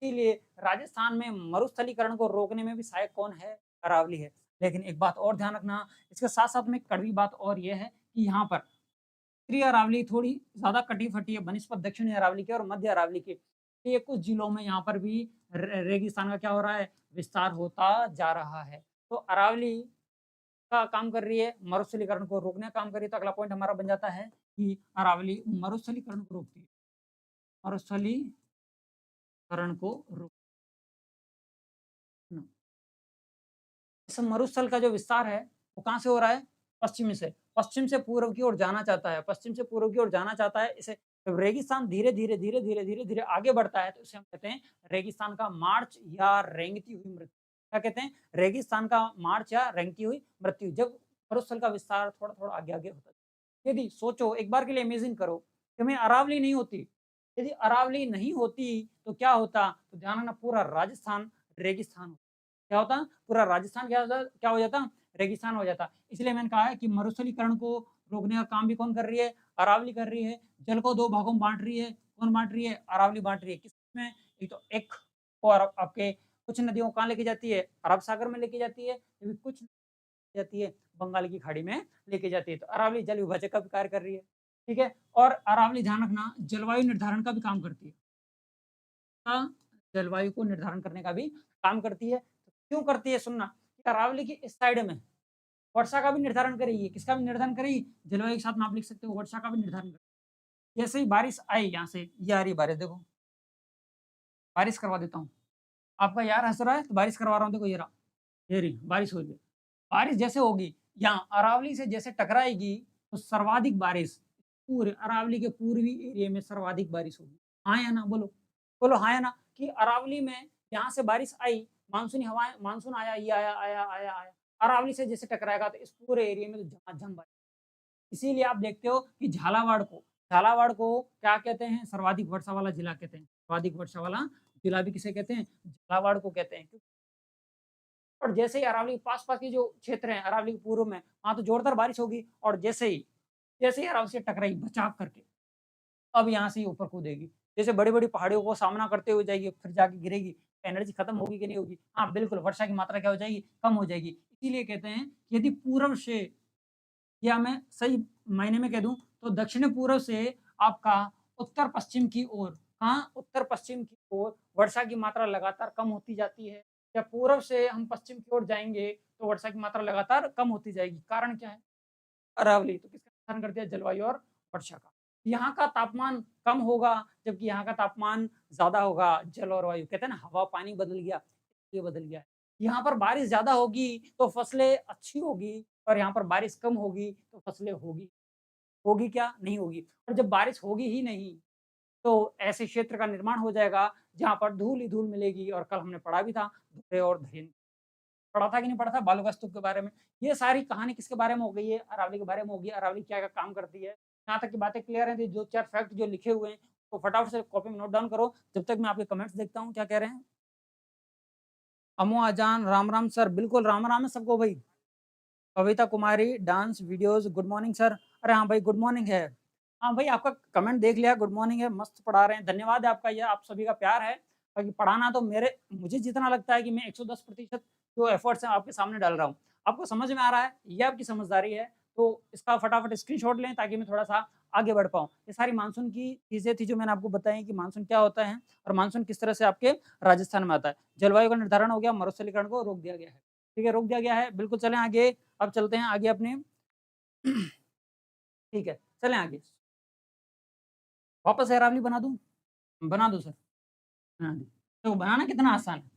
इसीलिए राजस्थान में मरुस्थलीकरण को रोकने में भी सहायक कौन है? अरावली है। लेकिन एक बात और ध्यान रखना, इसके साथ-साथ में कड़वी बात और ये है कि यहाँ पर उत्तरी अरावली थोड़ी ज़्यादा कटी-फटी है बनिस्पत दक्षिणी अरावली के और मध्य अरावली के। ये कुछ जिलों में यहाँ पर भी रेगिस्तान का क्या हो रहा है? विस्तार होता जा रहा है। तो अरावली का काम कर रही है, मरुस्थलीकरण को रोकने का काम कर रही है, तो अगला पॉइंट हमारा बन जाता है कि अरावली मरुस्थलीकरण को रोकती है। मरुस्थलीकरण को रोकना। इस मरुस्थल का जो विस्तार है, वो कहाँ से हो रहा है? पश्चिम से। पश्चिम से पूर्व की ओर जाना चाहता है, पश्चिम से पूर्व की ओर जाना चाहता है। इसे जब रेगिस्तान धीरे-धीरे, धीरे-धीरे, धीरे-धीरे आगे बढ़ता है, तो इसे हम कहते हैं रेगिस्तान का मार्च या रेंगती हुई मृत्यु। क्या कहते हैं? रेगिस्तान का मार्च या रेंगती हुई मृत्यु। जब मरुस्थल का विस्तार थोड़ा-थोड़ा आगे-आगे होता है। यदि सोचो, एक बार के लिए इमेजिन करो कि हमें अरावली नहीं होती, यदि अरावली नहीं होती, तो क्या होता? तो ध्यान रखना पूरा राजस्थान रेगिस्तान होता। क्या होता? पूरा राजस्थान क्या हो जाता? रेगिस्तान हो जाता। इसलिए मैंने कहा है कि मरुस्थलीकरण को रोकने का काम भी कौन कर रही है? अरावली कर रही है। जल को 2 भागों में बाँट रही है। कौन बाँट रही है? अरावली बाँट रही है। किसमें? एक तो एक को अरब आपके कुछ नदियों को कहाँ लेके जाती है? अरब सागर में लेके जाती है, जबकि कुछ जाती है बंगाल की खाड़ी में लेके जाती है। तो अरावली जल विभाजक का भी कार्य कर रही है। ठीक है? और अरावली ध्यान रखना जलवायु निर्धारण का भी काम करती है। जलवायु को निर्धारण करने का भी काम करती है। तो क्यों करती है सुनना, कि अरावली की इस साइड में वर्षा का भी निर्धारण करेगी, किसका भी निर्धारण करेगी? जलवायु के साथ में आप लिख सकते हो वर्षा का भी निर्धारण करेगी। जैसे ही बारिश आई यहाँ से, ये आ रही बारिश देखो, बारिश करवा देता हूँ। आपका यार हँस रहा है तो बारिश करवा रहा हूँ, देखो ये रहा, ये रही बारिश हो रही है। बारिश जैसे होगी, यहाँ अरावली से जैसे टकराएगी, तो सर्वाधिक बारिश पूरे अरावली के पूर्वी एरिया में सर्वाधिक बारिश होगी। हाँ या ना बोलो? बोलो हाँ या ना? कि अरावली में यहाँ से बारिश आई, मानसूनी हवाएँ मानसून आया, ये आया, आया, आया, आया। अरावली से जैसे टकराएगा तो इस पूरे एरिया में तो झमाझम बारिश। इसीलिए आप देखते हो कि झालावाड़ को क्या कहते हैं? सर्वाधिक वर्षा वाला जिला कहते हैं। सर्वाधिक वर्षा वाला जिला भी किसे कहते हैं? झालावाड़ को कहते हैं। और जैसे ही अरावली के पास-पास के जो क्षेत्र हैं, अरावली के पूर्व में, वहाँ तो जोरदार बारिश होगी और जैसे ही अरावली से टकराई बचाव करके, अब यहाँ से ये ऊपर कूदेगी। जैसे बड़ी-बड़ी पहाड़ियों को सामना करते हुए जाएगी, फिर जाके गिरेगी, एनर्जी खत्म होगी कि नहीं होगी? हाँ, बिल्कुल, वर्षा की मात्रा क्या हो जाएगी? कम हो जाएगी। इसीलिए कहते हैं, यदि पूर्व से, या मैं सही मायने में कह दूँ तो दक्षिण-पूर्व से आपका उत्तर-पश्चिम की ओर, कहाँ? उत्तर-पश्चिम की ओर वर्षा की मात्रा लगातार कम होती जाती है, या पूर्व से हम पश्चिम की ओर जाएँगे, तो वर्षा की मात्रा लगातार कम होती जाएगी। कारण क्या है? अरावली, तो किसका निर्धारण करती है? जलवायु और वर्षा का। यहाँ का तापमान कम होगा, जबकि यहाँ का तापमान ज़्यादा होगा। जल और वायु, कहते हैं ना, हवा पानी बदल गया, ये बदल गया है। यहाँ पर बारिश ज़्यादा होगी तो फसलें अच्छी होगी, और यहाँ पर बारिश कम होगी तो फसलें होगी होगी क्या? नहीं होगी। और जब बारिश होगी ही नहीं, तो ऐसे क्षेत्र का निर्माण हो जाएगा जहाँ पर धूल ही धूल मिलेगी, और कल हमने पढ़ा भी था धुएँ और धुएँ। पढ़ा था कि नहीं पढ़ा था बालू का स्तूप के बारे में? ये सारी कहानी किसके बारे में हो गई है? अरावली के बारे में हो गई है। अरावली क्या-क्या काम करती है? यहाँ तक की बातें क्लियर हैं, तो 2-4 फैक्ट जो लिखे हुए हैं, तो फटाफट से कॉपी में नोट डाउन करो, जब तक मैं आपके कमेंट्स देखता हूँ, क्या कह रहे हैं? अमो अजान, राम-राम सर, बिल्कुल राम-राम है सबको भाई। Kavita Kumari, dance videos, good morning sir. अरे हाँ भाई, गुड मॉर्निंग है। हाँ भाई, आपका कमेंट देख लिया, गुड मॉर्निंग है, मस्त पढ़ा रहे हैं, धन्यवाद है आपका, ये आप सभी का प्यार है। बाकी पढ़ाना तो मुझे जितना लगता है कि मैं 110% जो एफर्ट्स हैं आपके सामने डाल रहा हूँ। आपको समझ में आ रहा है, ये आपकी समझदारी है, तो इसका फटाफट स्क्रीनशॉट लें ताकि मैं थोड़ा-सा आगे बढ़ पाऊँ। ये सारी मानसून की चीज़ें थी जो मैंने आपको बताई कि मानसून क्या होता है और मानसून किस तरह से आपके राजस्थान में आता है। जलवायु का निर्धारण हो गया, मरुस्थलीकरण को रोक दिया गया है। ठीक है, रोक दिया गया है, बिल्कुल चलें आगे। अब चलते हैं आगे अपने ठीक है, चलें आगे। वापस से अरावली बना दूँ? बना दूँ सर? हाँ जी। तो बनाना कितना आसान है।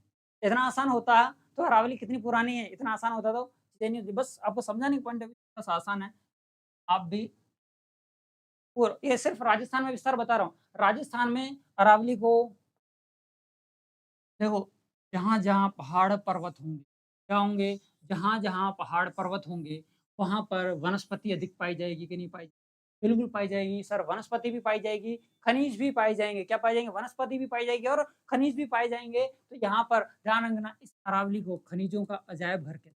इतना आसान होता तो अरावली कितनी पुरानी है, इतना आसान होता तो चीज़ें नहीं होती। बस आपको समझाने का पॉइंट है, बस आसान है। आप भी और ये सिर्फ राजस्थान में विस्तार बता रहा हूँ। राजस्थान में अरावली को देखो, जहाँ-जहाँ पहाड़ पर्वत होंगे, क्या होंगे? जहाँ-जहाँ पहाड़ पर्वत होंगे, वहाँ पर वनस्पति अधिक पाई जाएगी कि नहीं पाई? बिल्कुल पाई जाएगी सर, वनस्पति भी पाई जाएगी, खनिज भी पाए जाएँगे। क्या पाए जाएँगे? वनस्पति भी पाई जाएगी और खनिज भी पाए जाएँगे। तो यहाँ पर ध्यान रखना, इस अरावली को खनिजों का अजायब घर कहते हैं।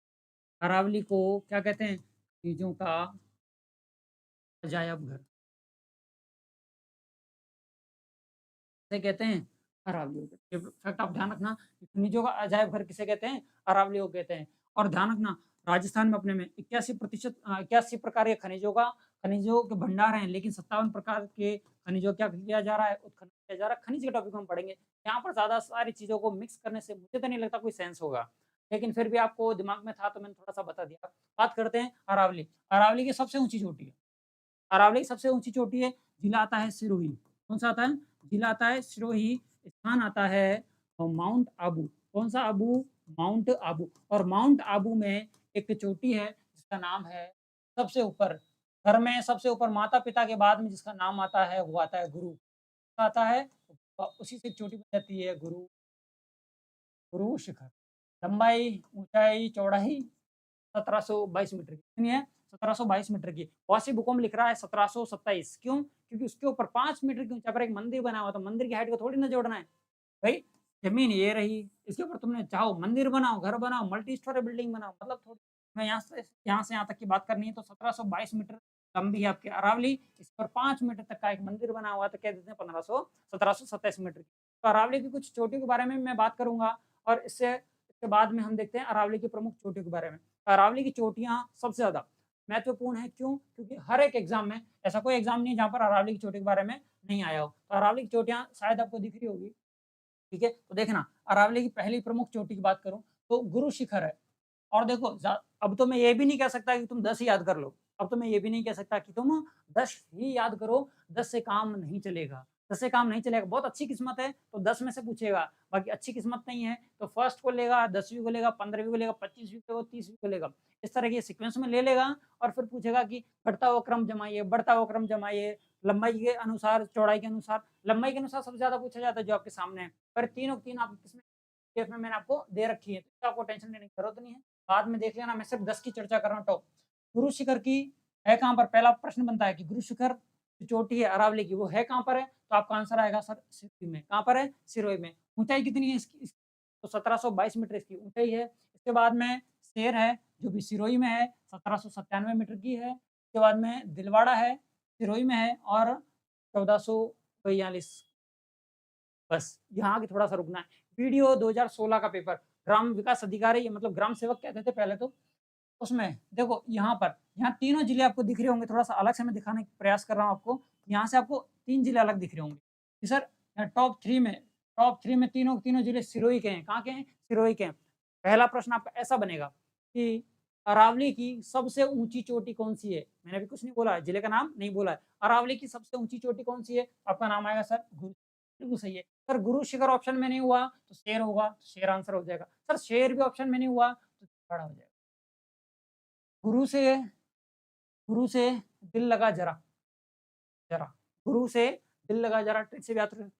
अरावली को क्या कहते हैं? खनिजों का अजायब घर। किसे कहते हैं? अरावली को। ये फैक्ट आप ध्यान रखना कि खनिजों का अजायब घर किसे कहते हैं? अरावली को कहते हैं। और ध्यान रखना, राजस्थान में अपने में 81% 81 प्रकार के खनिजों के भंडार हैं, लेकिन 57 प्रकार के खनिजों क्या किया जा रहा है? उत्खनन किया जा रहा है। खनिज के टॉपिक में हम पढ़ेंगे। यहाँ पर ज़्यादा सारी चीज़ों को मिक्स करने से मुझे तो नहीं लगता कोई सेंस होगा। लेकिन फिर भी आपको दिमाग में था तो मैंने थोड़ा-सा बता दिया। बात करते हैं अरावली। अरावली की सबसे ऊँची चोटी है। अरावली की सबसे ऊँची चोटी है, जिला आता है सिरोही। कौन-सा आता है? जिला आता है सिरोही, स्थान आता है माउंट आबू। कौन-सा आबू? माउंट आबू। और माउंट आबू में एक चोटी है जिसका नाम है सबसे ऊपर, घर में सबसे ऊपर माता-पिता के बाद में जिसका नाम आता है वो आता है गुरु। आता है उसी से चोटी बन जाती है गुरु शिखर। लंबाई, ऊँचाई, चौड़ाई 1722 मीटर की। कितनी है? 1722 मीटर की। वासी भूकंप लिख रहा है 1727 क्यों? क्योंकि उसके ऊपर 5 मीटर की ऊँचाई पर एक मंदिर बना हुआ था। मंदिर की हाइट को थोड़ी ना जोड़ना है। भई ज़मीन ये रही, इसके ऊपर तुमने चाहो मंदिर बनाओ, घर बनाओ, मल्टी स्टोरी बिल्डिंग बनाओ, मतलब थोड़ी मैं यहाँ से यहाँ तक की बात करनी है तो 1722 मीटर लंबी है आपकी अरावली। इस पर 5 मीटर तक का एक मंदिर बना हुआ है तो कह देते हैं 1727 मीटर की। तो अरावली की कुछ चोटियों के बारे में मैं बात करूँगा और इसके बाद में हम देखते हैं अरावली की प्रमुख चोटियों के बारे में। अरावली की चोटियाँ सबसे ज़्यादा महत्वपूर्ण है क्यों? क्योंकि हर एक एग्ज़ाम में ऐसा कोई एग्ज़ाम नहीं है जहाँ पर अरावली की चोटी के बारे में नहीं आया हो। तो अरावली की चोटियाँ शायद आपको दिख रही होगी। ठीक है? तो देखना, अरावली की पहली प्रमुख चोटी की बात करूँ तो गुरु शिखर है। और देखो अब तो मैं ये भी नहीं कह सकता कि तुम 10 ही याद कर लो। अब तो मैं ये भी नहीं कह सकता कि तुम 10 ही याद करो, 10 से काम नहीं चलेगा। 10 से काम नहीं चलेगा, बहुत अच्छी किस्मत है तो 10 में से पूछेगा, बाकी अच्छी किस्मत नहीं है तो फर्स्ट को लेगा, 10वीं को लेगा, 15वीं को लेगा, 25वीं को, 30वीं को लेगा। इस तरह के सीक्वेंस में ले लेगा और फिर पूछेगा कि घटता हुआ क्रम जमाइए, बढ़ता हुआ क्रम जमाइए, लंबाई के अनुसार, चौड़ाई के अनुसार। लंबाई के अनुसार सबसे ज़्यादा पूछा जाता है जो आपके सामने है। पर तीनों की तीन आप किसमें केस में मैंने आपको दे रखी है, तो आपको टेंशन लेने की ज़रूरत नहीं है। बाद में देख लेना, मैं सिर्फ 10 की चर्चा कर रहा हूँ टॉप। गुरु शिखर की है कहाँ पर? पहला प्रश्न बनता है कि गुरु शिखर जो चोटी है अरावली की, वो है कहाँ पर है? तो आपका आंसर आएगा सर सिरोही में। कहाँ पर है? सिरोही में। ऊंचाई कितनी है इसकी? तो 1722 मीटर इसकी ऊंचाई है। इसके बाद में शेर है जो भी सिरोही में है, 1797 मीटर की है। उसके बाद में दिलवाड़ा है, सिरोही में है और 1442। बस यहाँ की थोड़ा-सा रुकना है। वीडियो 2016 का पेपर, ग्राम विकास अधिकारी मतलब ग्राम सेवक कहते थे पहले तो, उसमें देखो यहाँ पर, यहाँ तीनों जिले आपको दिख रहे होंगे, थोड़ा-सा अलग से मैं दिखाने का प्रयास कर रहा हूँ आपको। यहाँ से आपको 3 जिले अलग दिख रहे होंगे कि सर टॉप 3 में तीनों के तीनों जिले सिरोही के हैं। कहाँ के हैं? सिरोही के हैं। पहला प्रश्न आपका ऐसा बनेगा कि अरावली की सबसे ऊँची चोटी कौन-सी है? मैंने अभी कुछ नहीं बोला है, जिले का नाम नहीं बोला है। अरावली की सबसे ऊँची चोटी कौन-सी है? आपका नाम आएगा सर गुरु, बिल्कुल सही है। सर गुरु शिखर ऑप्शन में नहीं हुआ तो शेर होगा, तो शेर आंसर हो जाएगा। सर शेर भी ऑप्शन में नहीं हुआ तो बड़ा हो जाएगा। गुरु से गुरु से दिल लगा जरा, जरा। गुरु से दिल लगा जरा ट्रिक से भी याद रख,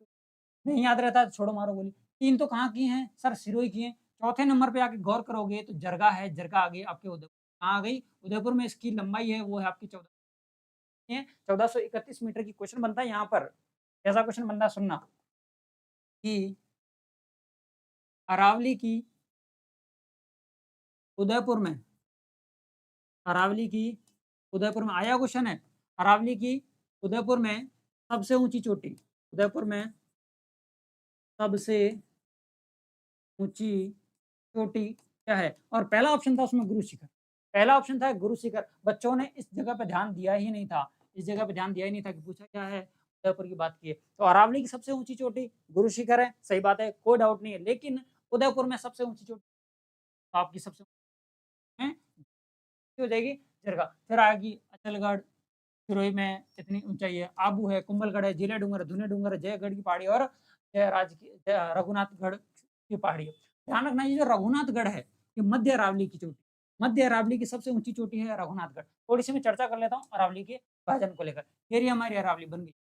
नहीं याद रहता तो छोड़ो मारो गोली। 3 तो कहाँ की हैं? सर सिरोही की हैं। चौथे नंबर पे आके गौर करोगे तो जरगा है, जरगा आ गई आपके उदयपुर। कहाँ आ गई? उदयपुर में इसकी लंबाई है वो है आपकी 1431 मीटर की। क्वेश्चन बनता है यहाँ पर, कैसा क्वेश्चन बनता है सुनना कि अरावली की उदयपुर में, अरावली की उदयपुर में आया क्वेश्चन है, अरावली की उदयपुर में सबसे ऊँची चोटी, उदयपुर में सबसे ऊँची चोटी क्या है? और पहला ऑप्शन था उसमें गुरु शिखर। पहला ऑप्शन था गुरु शिखर। बच्चों ने इस जगह पे ध्यान दिया ही नहीं था। इस जगह पे ध्यान दिया ही नहीं था कि पूछा क्या है? उदयपुर की बात की है। तो अरावली की सबसे ऊँची चोटी गुरु शिखर है, सही बात है, कोई डाउट नहीं है। लेकिन उदयपुर में सबसे ऊँची चोटी तो आपकी सबसे हैं, हो जाएगी जरगा। फिर आएगी अचलगढ़, सिरोही में कितनी ऊँचाई है? आबू है, कुंभलगढ़ है, जिले डूंगर है, धुने डूंगर है, जयगढ़ की पहाड़ी और जयराज की रघुनाथगढ़ की पहाड़ी है। ध्यान रखना ये जो रघुनाथगढ़ है, ये मध्य अरावली की चोटी, मध्य अरावली की सबसे ऊँची चोटी है रघुनाथगढ़। थोड़ी-सी मैं चर्चा कर लेता हूँ अरावली के विभाजन को लेकर। ये रही हमारी अरावली बन गई।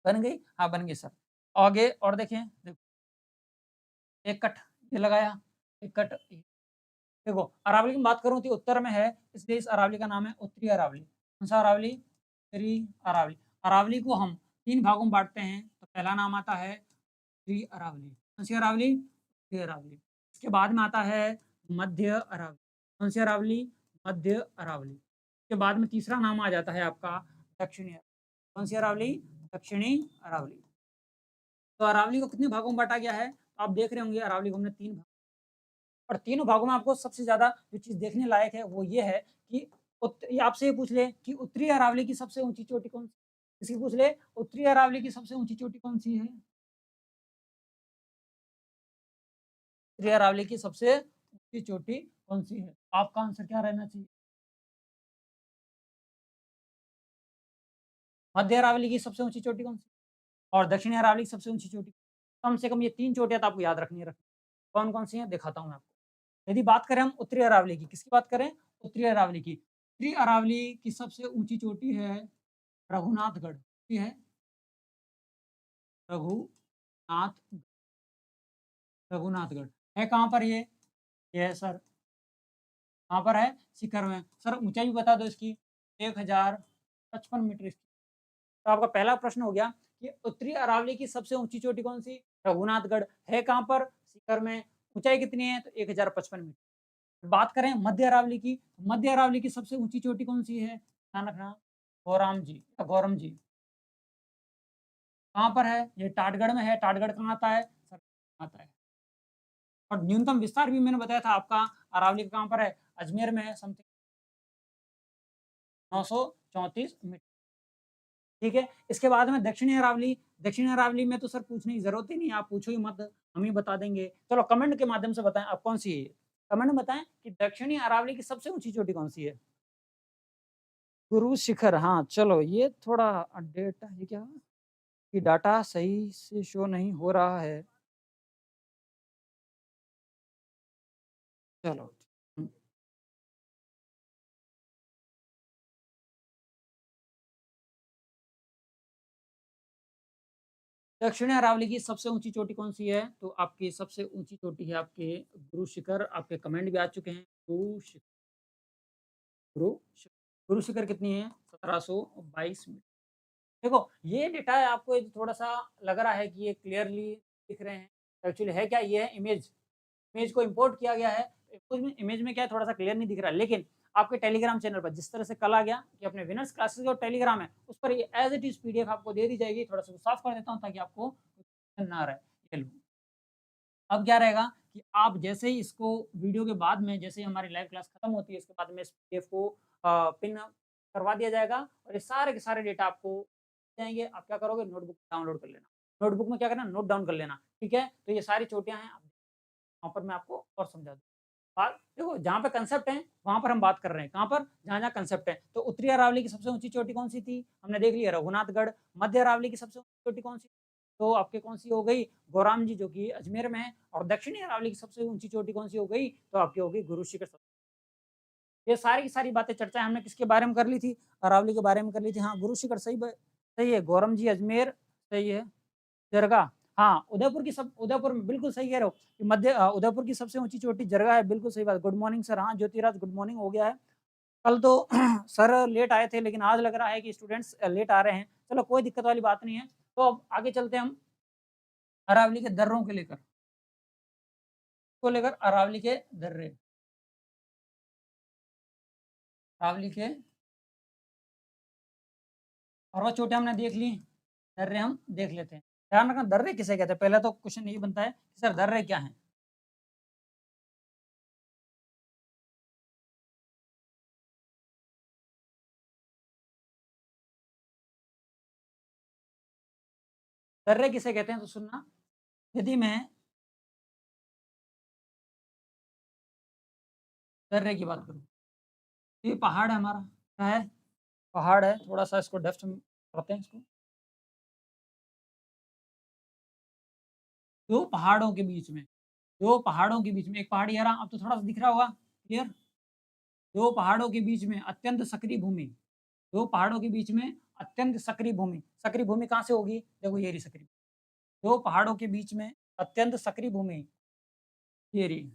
बन गई? हाँ, बन गई सर। आगे और देखें, देखो एक कट ये लगाया, एक कट देखो अरावली की बात करूँ तो उत्तर में है, इसलिए इस अरावली का नाम है उत्तरी अरावली। कौन-सा अरावली? उत्तरी अरावली। अरावली को हम 3 भागों में बाँटते हैं, तो पहला नाम आता है उत्तरी अरावली। कौन-सी अरावली? उत्तरी अरावली। इसके बाद में आता है मध्य अरावली। कौन-सी अरावली? मध्य अरावली। इसके बाद में तीसरा नाम आ जाता है आपका दक्षिणी अरावली। कौन-सी अरावली? दक्षिणी अरावली। तो अरावली को कितने भागों में बाँटा गया है? आप देख रहे होंगे अरावली को हमने 3 भाग, और तीनों भागों में आपको सबसे ज़्यादा जो चीज़ देखने लायक है वो ये है कि ये आपसे ये पूछ ले कि उत्तरी अरावली की सबसे ऊँची चोटी कौन-सी? किसी पूछ ले उत्तरी अरावली की सबसे ऊँची चोटी कौन-सी है? उत्तरी अरावली की सबसे ऊँची चोटी कौन-सी है? आपका आंसर क्या रहना चाहिए? मध्य अरावली की सबसे ऊँची चोटी कौन-सी? और दक्षिणी अरावली की सबसे ऊँची चोटी? कम से कम ये 3 चोटियाँ तो आपको याद रखनी है। कौन-कौन सी हैं? दिखाता हूँ मैं आपको। यदि बात करें हम उत्तरी अरावली की, किसकी बात करें? उत्तरी अरावली की। उत्तरी अरावली की सबसे ऊँची चोटी है रघुनाथगढ़। ये है रघुनाथ रघुनाथगढ़। है कहाँ पर ये? ये है सर, कहाँ पर है? शिखर में। सर ऊँचाई भी बता दो इसकी, 1055 मीटर इसकी। तो आपका पहला प्रश्न हो गया कि उत्तरी अरावली की सबसे ऊँची चोटी कौन-सी? रघुनाथगढ़। है कहाँ पर? शिखर में। ऊँचाई कितनी है? तो 1055 मीटर। बात करें मध्य अरावली की, मध्य अरावली की सबसे ऊँची चोटी कौन-सी है? ध्यान रखना, गौराम जी या गौरम जी। कहाँ पर है? ये टाटगढ़ में है। टाटगढ़ कहाँ आता है? सर आता है। और न्यूनतम विस्तार भी मैंने बताया था आपका अरावली का कहाँ पर है? अजमेर में है, समथिंग 934 मीटर। ठीक है? इसके बाद में दक्षिणी अरावली, दक्षिणी अरावली में तो सर पूछने की ज़रूरत ही नहीं है, आप पूछो ही मत, हम ही बता देंगे। चलो कमेंट के माध्यम से बताएँ आप कौन-सी है ये? कमेंट में बताएँ कि दक्षिणी अरावली की सबसे ऊँची चोटी कौन-सी है? गुरु शिखर, हाँ, चलो ये थोड़ा डेटा ये क्या कि डाटा सही से शो नहीं हो रहा है। चलो। हुँ। दक्षिणी अरावली की सबसे ऊँची चोटी कौन-सी है? तो आपकी सबसे ऊँची चोटी है आपके गुरु शिखर, आपके कमेंट भी आ चुके हैं। गुरु शिखर, गुरु शिखर। गुरु शिखर कितनी है? 1722 मीटर। देखो, ये डेटा है आपको ये थोड़ा-सा लग रहा है कि ये क्लियरली दिख रहे हैं। एक्चुअली है क्या? ये है इमेज। इमेज को इम्पोर्ट किया गया है। इमेज में क्या है थोड़ा-सा क्लियर नहीं दिख रहा है, लेकिन आपके टेलीग्राम चैनल पर जिस तरह से कल आ गया कि अपने विनर्स क्लासेस जो टेलीग्राम है, उस पर ये एज़ इट इज़ पीडीएफ आपको दे दी जाएगी। थोड़ा-सा साफ कर देता हूँ ताकि आपको ना रहे। ये लो। अब क्या रहेगा कि आप जैसे ही इसको वीडियो के बाद में जैसे ही हमारी लाइव क्लास खत्म होती है, इसके बाद में इस पीडीएफ को पिन करवा दिया जाएगा और ये सारे के सारे डेटा आपको जाएँगे। आप क्या करोगे नोटबुक डाउनलोड कर लेना। नोटबुक में क्या करना नोट डाउन कर लेना, ठीक है? तो ये सारी चोटियाँ हैं, वहाँ पर मैं आपको और समझा दूँ। बात देखो जहाँ पे कांसेप्ट है, वहाँ पर हम बात कर रहे हैं। कहाँ पर? जहाँ-जहाँ कांसेप्ट है। तो उत्तरी अरावली की सबसे ऊँची चोटी कौन-सी थी? हमने देख लिया रघुनाथगढ़। मध्य अरावली की सबसे ऊँची चोटी कौन-सी? तो आपके कौन-सी हो गई? गोरामजी जो कि अजमेर में है और दक्षिणी अरावली की सबसे ऊँची चोटी कौन-सी हो गई? तो आपकी हो गई गुरु शिखर ये सारी की सारी बातें चर्चाएँ हमने किसके बारे में कर ली थी? अरावली के बारे में कर ली थी। हाँ, गुरु शिखर सही है। गोरमजी अजमेर सही है। जरगा हाँ, उदयपुर में बिल्कुल सही कह रहे हो कि उदयपुर की सबसे ऊँची चोटी जरगा है, बिल्कुल सही बात। गुड मॉर्निंग सर हाँ, ज्योतिराज गुड मॉर्निंग हो गया है। कल तो सर लेट आए थे लेकिन आज लग रहा है कि स्टूडेंट्स लेट आ रहे हैं। चलो कोई दिक्कत वाली बात नहीं है। तो अब आगे चलते हैं हम अरावली के दर्रों को लेकर अरावली के दर्रे। अरावली के और वो चोटियाँ हमने देख ली, दर्रे हम देख लेते हैं। ध्यान रखना दर्रे किसे कहते हैं? पहले तो क्वेश्चन यही बनता है कि सर दर्रे क्या हैं? दर्रे किसे कहते हैं? तो सुनना, यदि मैं दर्रे की बात करूँ, ये पहाड़ है हमारा, क्या है? पहाड़ है, थोड़ा-सा इसको डेप्थ में पढ़ते हैं इसको। 2 पहाड़ों के बीच में 2 पहाड़ों के बीच में एक पहाड़ ये रहा, अब तो थोड़ा-सा दिख रहा होगा, क्लियर? 2 पहाड़ों के बीच में अत्यंत सक्रिय भूमि 2 पहाड़ों के बीच में अत्यंत सक्रिय भूमि कहाँ से होगी? देखो ये रही सक्रिय 2 पहाड़ों के बीच में अत्यंत सक्रिय भूमि, ये रही।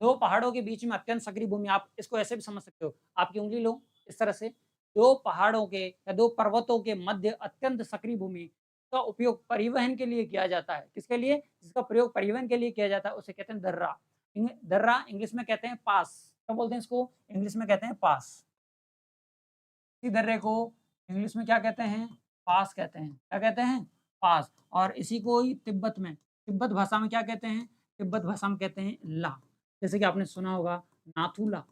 2 पहाड़ों के बीच में अत्यंत सक्रिय भूमि, आप इसको ऐसे भी समझ सकते हो। आपकी उँगली लो, इस तरह से 2 पहाड़ों के या 2 पर्वतों के मध्य अत्यंत सक्रिय भूमि का उपयोग परिवहन के लिए किया जाता है। किसके लिए? जिसका प्रयोग परिवहन के लिए किया जाता है, उसे कहते हैं दर्रा। दर्रा इंग्लिश में कहते हैं पास। क्या बोलते हैं इसको? इंग्लिश में कहते हैं पास। इसी दर्रे को इंग्लिश में क्या कहते हैं? पास कहते हैं। क्या कहते हैं? पास। और इसी को ही तिब्बत भाषा में क्या कहते हैं? तिब्बत भाषा में कहते हैं ला। जैसे कि आपने सुना होगा नाथुला,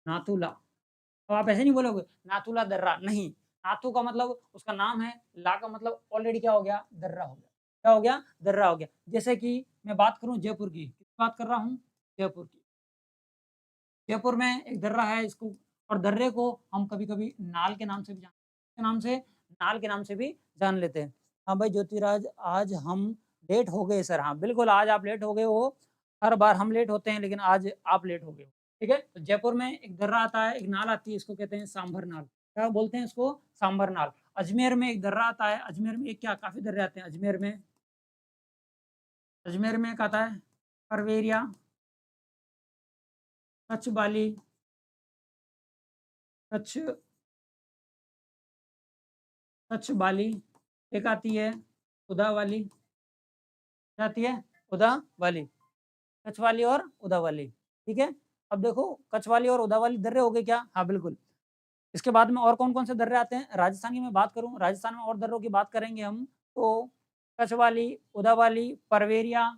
नाथुला। तो आप ऐसे नहीं बोलोगे नाथुला दर्रा, नहीं। नाथू का मतलब उसका नाम है, ला का मतलब ऑलरेडी क्या हो गया? दर्रा हो गया। क्या हो गया? दर्रा हो गया। जैसे कि मैं बात करूँ जयपुर की, किसकी बात कर रहा हूँ? जयपुर की। जयपुर में एक दर्रा है इसको और दर्रे को हम कभी-कभी नाल के नाम से भी नाल के नाम से भी जान लेते हैं। हाँ भाई ज्योतिराज आज हम लेट हो गए सर। हाँ, बिल्कुल आज आप लेट हो गए हो। हर बार हम लेट होते हैं लेकिन आज आप लेट हो गए हो। ठीक है? तो जयपुर में एक दर्रा आता है, एक नाल आती है इसको कहते हैं सांभर नाल। क्या बोलते हैं इसको? सांभर नाल। अजमेर में एक दर्रा आता है, अजमेर में एक क्या काफ़ी दर्रे आते हैं अजमेर में एक आता है करवेरिया, कच्छ बाली, कच्छ कच्छ बाली, एक आती है उदा वाली, क्या आती है? उदा वाली, कच्छ वाली और उदा वाली, ठीक है? अब देखो कच्छ वाली और उदा वाली दर्रे हो गए क्या? हाँ, बिल्कुल। इसके बाद में और कौन-कौन से दर्रे आते हैं? राजस्थान की मैं बात करूँ, राजस्थान में और दर्रों की बात करेंगे हम, तो कच्छ वाली, उदा वाली, परवेरिया,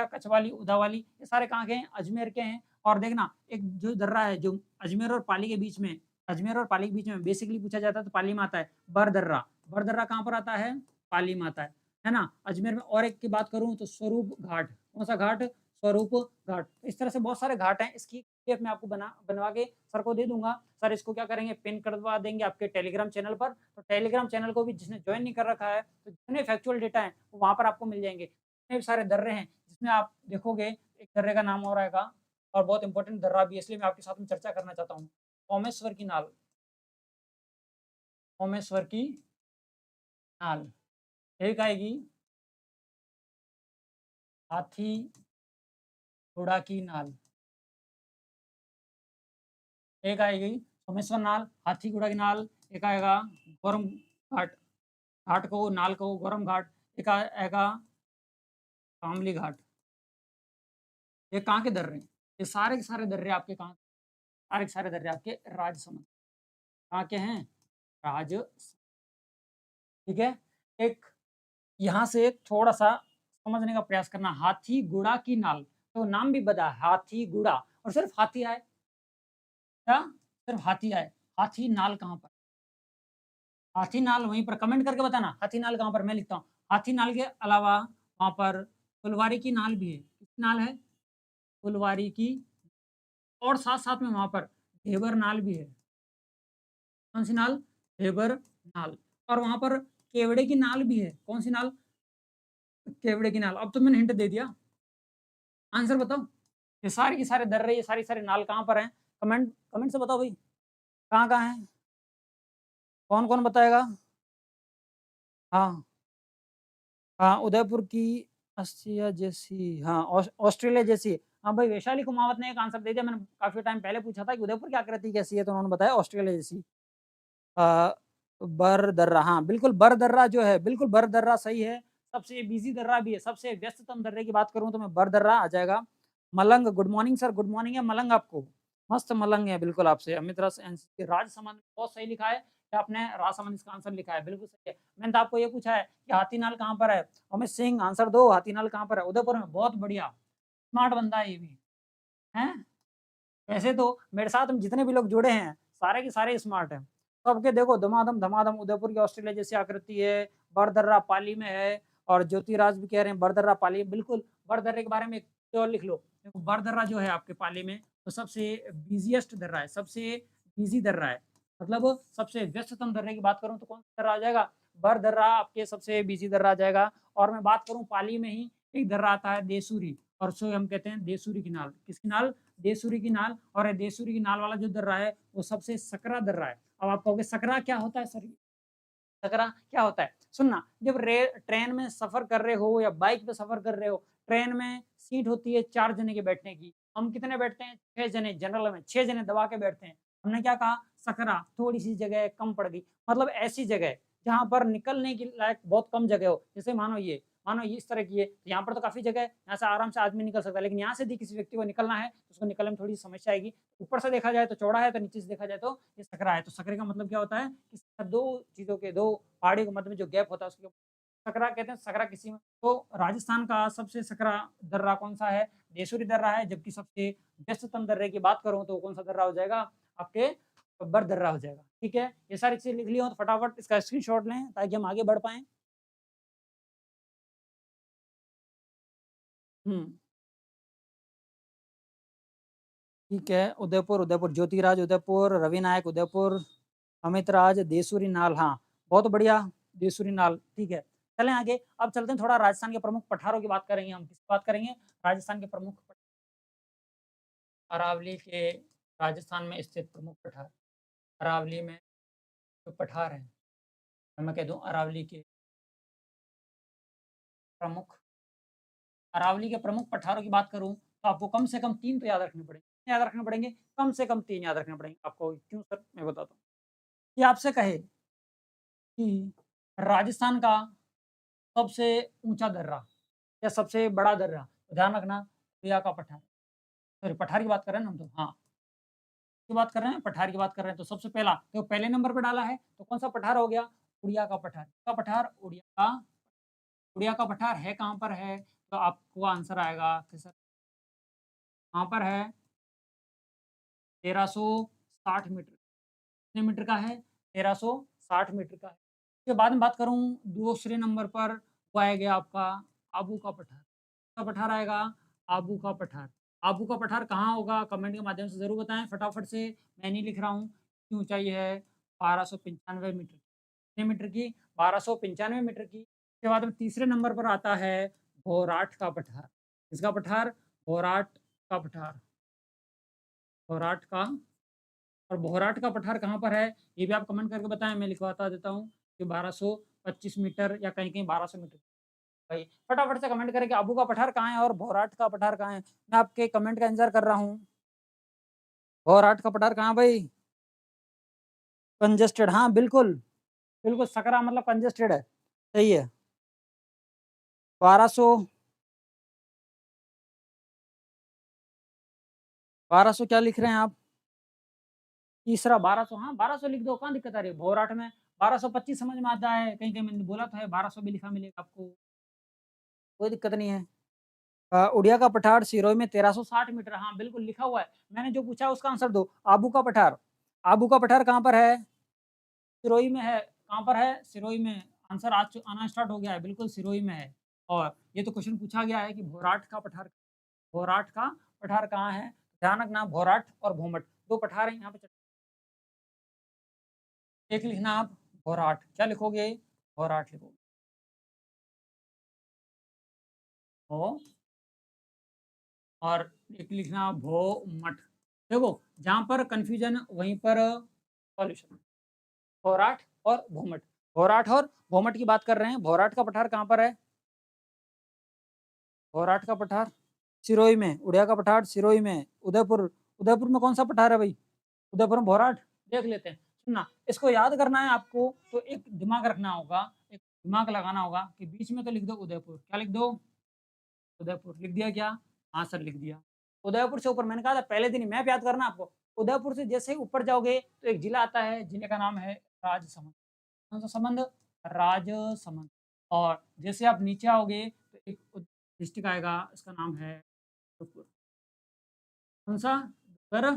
कछवाली, उदावाली ये सारे कहाँ के हैं? अजमेर के हैं। और देखना एक जो दर्रा है जो अजमेर और पाली के बीच में बेसिकली पूछा जाता है तो पाली में आता है बरदर्रा। बरदर्रा कहाँ पर आता है? पाली में आता है ना? अजमेर में और एक की बात करूँ तो स्वरूप घाट। कौन-सा घाट? स्वरूप घाट। इस तरह से बहुत सारे घाट हैं। इसकी पीडीएफ मैं आपको बनवा के सर को दे दूँगा। सर इसको क्या करेंगे पिन करवा देंगे आपके टेलीग्राम चैनल पर। तो टेलीग्राम चैनल को भी जिसने जॉइन नहीं कर रखा है तो जितने फैक्चुअल डेटा हैं वो वहाँ पर आपको मिल जाएँगे। जितने भी सारे दर्रे हैं जिसमें आप देखोगे एक दर्रे का नाम और आएगा और बहुत इंपॉर्टेंट दर्रा भी है इसलिए मैं आपके साथ में चर्चा करना चाहता हूँ। सोमेश्वर की नाल, सोमेश्वर की नाल। एक आएगी हाथी घोड़ा की नाल। एक आएगी सोमेश्वर नाल, हाथीगुड़ा की नाल, एक आएगा गौरम घाट, घाट को नाल को गौरम घाट, एक आएगा कामली घाट। ये कहाँ के दर्रे हैं? ये सारे के सारे दर्रे आपके कहाँ, सारे के सारे दर्रे आपके राजसमंद, कहाँ के हैं? राज, ठीक है? एक यहाँ से एक थोड़ा-सा समझने का प्रयास करना, हाथीगुड़ा की नाल, तो नाम भी बता हाथीगुड़ा और सिर्फ हाथी आए, क्या? सिर्फ हाथी आए, हाथी नाल कहाँ पर? हाथी नाल वहीं पर कमेंट करके बताना, हाथी नाल कहाँ पर? मैं लिखता हूँ। हाथी नाल के अलावा वहाँ पर फुलवारी की नाल भी है। किसकी नाल है? फुलवारी की, और साथ-साथ में वहाँ पर ढेबर नाल भी है। कौन-सी नाल? ढेबर नाल, और वहाँ पर केवड़े की नाल भी है। कौन-सी नाल? केवड़े की नाल। अब तो मैंने हिंट दे दिया, आंसर बताओ। ये सारे के सारे दर्रे, ये सारी नाल कहाँ पर हैं? कमेंट कमेंट से बताओ भाई, कहाँ-कहाँ हैं? कौन-कौन बताएगा? हाँ। हाँ, उदयपुर की अस्थिया जैसी, हाँ, ऑस्ट्रेलिया जैसी। हाँ भाई, वैशाली कुमावत ने एक आंसर दे दिया। मैंने काफ़ी टाइम पहले पूछा था कि उदयपुर की आकृति कैसी है, तो उन्होंने बताया ऑस्ट्रेलिया जैसी। अ, बरदर्रा, हाँ, बिल्कुल बरदर्रा जो है, बिल्कुल बरदर्रा सही है। सबसे बिज़ी दर्रा भी है, सबसे व्यस्ततम दर्रे की बात करूँ तो मैं बरदर्रा आ जाएगा। मलंग, good morning sir, good morning है मलंग आपको। मस्त मलंग है बिल्कुल आपसे। अमित रस एनसीसी राजसमंद, बहुत सही लिखा है कि आपने राजसमंद इसका आंसर लिखा है, बिल्कुल सही है। मैंने तो आपको ये पूछा है कि हाथीनाल कहाँ पर है? अमित सिंह आंसर दो, हाथीनाल कहाँ पर है? उदयपुर में, बहुत बढ़िया। स्मार्ट बंदा है ये भी, हैं? वैसे तो मेरे साथ में जितने भी लोग जुड़े हैं, सारे के सारे स्मार्ट हैं। सबके देखो धमाधम धमाधम, उदयपुर की ऑस्ट्रेलिया जैसी आकृति है, बरदर्रा पाली में है, और ज्योतिराज भी कह रहे हैं बरदर्रा पाली, बिल्कुल बरदर्रे के बारे में एक और लिख लो। देखो बरदर्रा जो है आपके पाली में, तो सबसे बिज़ीएस्ट दर्रा है, सबसे बिज़ी दर्रा है। मतलब सबसे व्यस्ततम दर्रे की बात करूँ तो कौन-सा दर्रा आ जाएगा? बरदर्रा आपके सबसे बिज़ी दर्रा आ जाएगा। और मैं बात करूँ पाली में ही एक दर्रा आता है देसूरी, और उसे हम कहते हैं देसूरी की नाल। किसकी नाल? देसूरी की नाल। और ये देसूरी की नाल वाला जो दर्रा है, वो सबसे सकरा दर्रा है। अब आप कहोगे सकरा क्या होता है सर? सकरा क्या होता है? सुनना, जब ट्रेन में सफ़र कर रहे हो या बाइक पे सफ़र कर रहे हो, ट्रेन में सीट होती है 4 जने के बैठने की। हम कितने बैठते हैं? 6 जने, जनरल में 6 जने दबा के बैठते हैं। हमने क्या कहा? सकरा, थोड़ी-सी जगह कम पड़ गई। मतलब ऐसी जगह जहाँ पर निकलने के लायक बहुत कम जगह हो। जैसे मानो ये इस तरह की है, तो यहाँ पर तो काफ़ी जगह है, यहाँ से आराम से आदमी निकल सकता है, लेकिन यहाँ से यदि किसी व्यक्ति को निकलना है, तो उसको निकलने में थोड़ी समस्या आएगी। ऊपर से देखा जाए तो चौड़ा है, तो नीचे से देखा जाए तो ये सकरा है। तो सकरे का मतलब क्या होता है? कि 2 चीज़ों के, 2 पहाड़ियों के मध्य में जो गैप होता है उसको सकरा कहते हैं। सकरा किसी में, तो राजस्थान का सबसे सकरा दर्रा कौन-सा है? देसूरी दर्रा है। जबकि सबसे व्यस्ततम दर्रे की बात करूँ तो कौन-सा दर्रा हो जाएगा? आपके बरदर्रा हो जाएगा। ठीक है? ये सारी चीज़ें लिख ली हो तो फटाफट इसका स्क्रीनशॉट लें ताकि हम आगे बढ़ पाएँ। हुँ। ठीक है, उदयपुर, उदयपुर, ज्योतिराज उदयपुर, रवि नायक उदयपुर, अमित राज, देसूरी नाल, हाँ, बहुत बढ़िया, देसूरी नाल, ठीक है। चलें आगे, अब चलते हैं थोड़ा राजस्थान के प्रमुख पठारों की बात करेंगे हम, किसकी बात करेंगे? राजस्थान के प्रमुख अरावली के, राजस्थान में स्थित प्रमुख पठार, अरावली में जो पठार हैं, मैं कह दूँ अरावली के प्रमुख, अरावली के प्रमुख पठारों की बात करूँ, तो आपको कम से कम 3 तो याद रखने पड़ेंगे। कितने याद रखने पड़ेंगे? कम से कम 3 याद रखने पड़ेंगे आपको। क्यों सर? मैं बताता हूँ। ये आपसे कहे कि राजस्थान का सबसे ऊँचा दर्रा या सबसे बड़ा दर्रा, तो ध्यान रखना सुइया का पठार, सॉरी पठार की बात कर रहे हैं ना हम तो, हाँ, की बात कर रहे हैं, पठार की बात कर रहे हैं। तो सबसे पहला तो पहले नंबर पे डाला है, तो कौन-सा पठार हो गया? उड़िया का पठार। किसका पठार? उड़िया का पठार है कहाँ पर है? तो आपको आंसर आएगा कि सर कहाँ पर है? 1360 मीटर। कितने मीटर का है? 1360 मीटर का है। उसके बाद में बात करूँ दूसरे नंबर पर, वो आएगा आपका आबू का पठार। किसका पठार आएगा? आबू का पठार। आबू का पठार कहाँ होगा? कमेंट के माध्यम से ज़रूर बताएँ फटाफट से। मैं नहीं लिख रहा हूँ। इसकी ऊँचाई है 1295 मीटर। कितने मीटर की? 1295 मीटर की। उसके बाद में तीसरे नंबर पर आता है भोराट का पठार। किसका पठार? भोराट का पठार। भोराट का, और बोहराट का पठार कहाँ पर है? ये भी आप कमेंट करके बताएँ, मैं लिखवाता देता हूँ कि 1225 मीटर या कहीं-कहीं 1200 मीटर। भाई फटाफट से कमेंट करें कि आबू का पठार कहाँ है और बोहराट का पठार कहाँ है? मैं आपके कमेंट का इंतज़ार कर रहा हूँ। भौराट का पठार कहाँ भाई? कंजेस्टेड, हाँ बिल्कुल, बिल्कुल सकरा मतलब कंजेस्टेड है, सही है। 1200 1200 क्या लिख रहे हैं आप? तीसरा 1200, हाँ 1200 लिख दो, कहाँ दिक्कत आ रही है? भौराट में 1225 समझ में आता है, कहीं-कहीं मैंने बोला तो है 1200 भी लिखा मिलेगा आपको, कोई दिक्कत नहीं है। उड़िया का पठार सिरोही में 1360 मीटर, हाँ बिल्कुल लिखा हुआ है। मैंने जो पूछा उसका आंसर दो। आबू का पठार, आबू का पठार कहाँ पर है? सिरोही में है। कहाँ पर है? सिरोही में। आंसर आना स्टार्ट हो गया है, बिल्कुल सिरोही में है। और ये तो क्वेश्चन पूछा गया है कि भौराट का पठार कहाँ है? ध्यान रखना, भौराट और भोमट 2 पठार हैं यहाँ पे। एक लिखना आप भौराट, क्या लिखोगे? भौराट लिखोगे। भो और एक लिखना भो-मठ। देखो, जहाँ पर कन्फ्यूजन वहीं पर सॉल्यूशन। भौराट और भोमट। भौराट और भोमट की बात कर रहे हैं। भौराट का पठार कहाँ पर है? भौराट का पठार सिरोही में, उड़िया का पठार सिरोही में, उदयपुर, उदयपुर में कौन-सा पठार है भई? उदयपुर में भौराट, देख लेते हैं। सुनना, इसको याद करना है आपको, तो एक दिमाग रखना होगा, एक दिमाग लगाना होगा कि बीच में तो लिख दो उदयपुर, क्या लिख दो? उदयपुर, लिख दिया क्या? हाँ सर, लिख दिया। उदयपुर से ऊपर मैंने कहा था पहले दिन ही मैप याद करना आपको। उदयपुर से जैसे ही ऊपर जाओगे तो एक जिला आता है, जिले का नाम है राजसमंद। कौन-सा संबंध? राजसमंद। और जैसे आप नीचे आओगे तो एक डिस्ट्रिक्ट आएगा, इसका नाम है डूंगरपुर। कौन-सा? डूंगर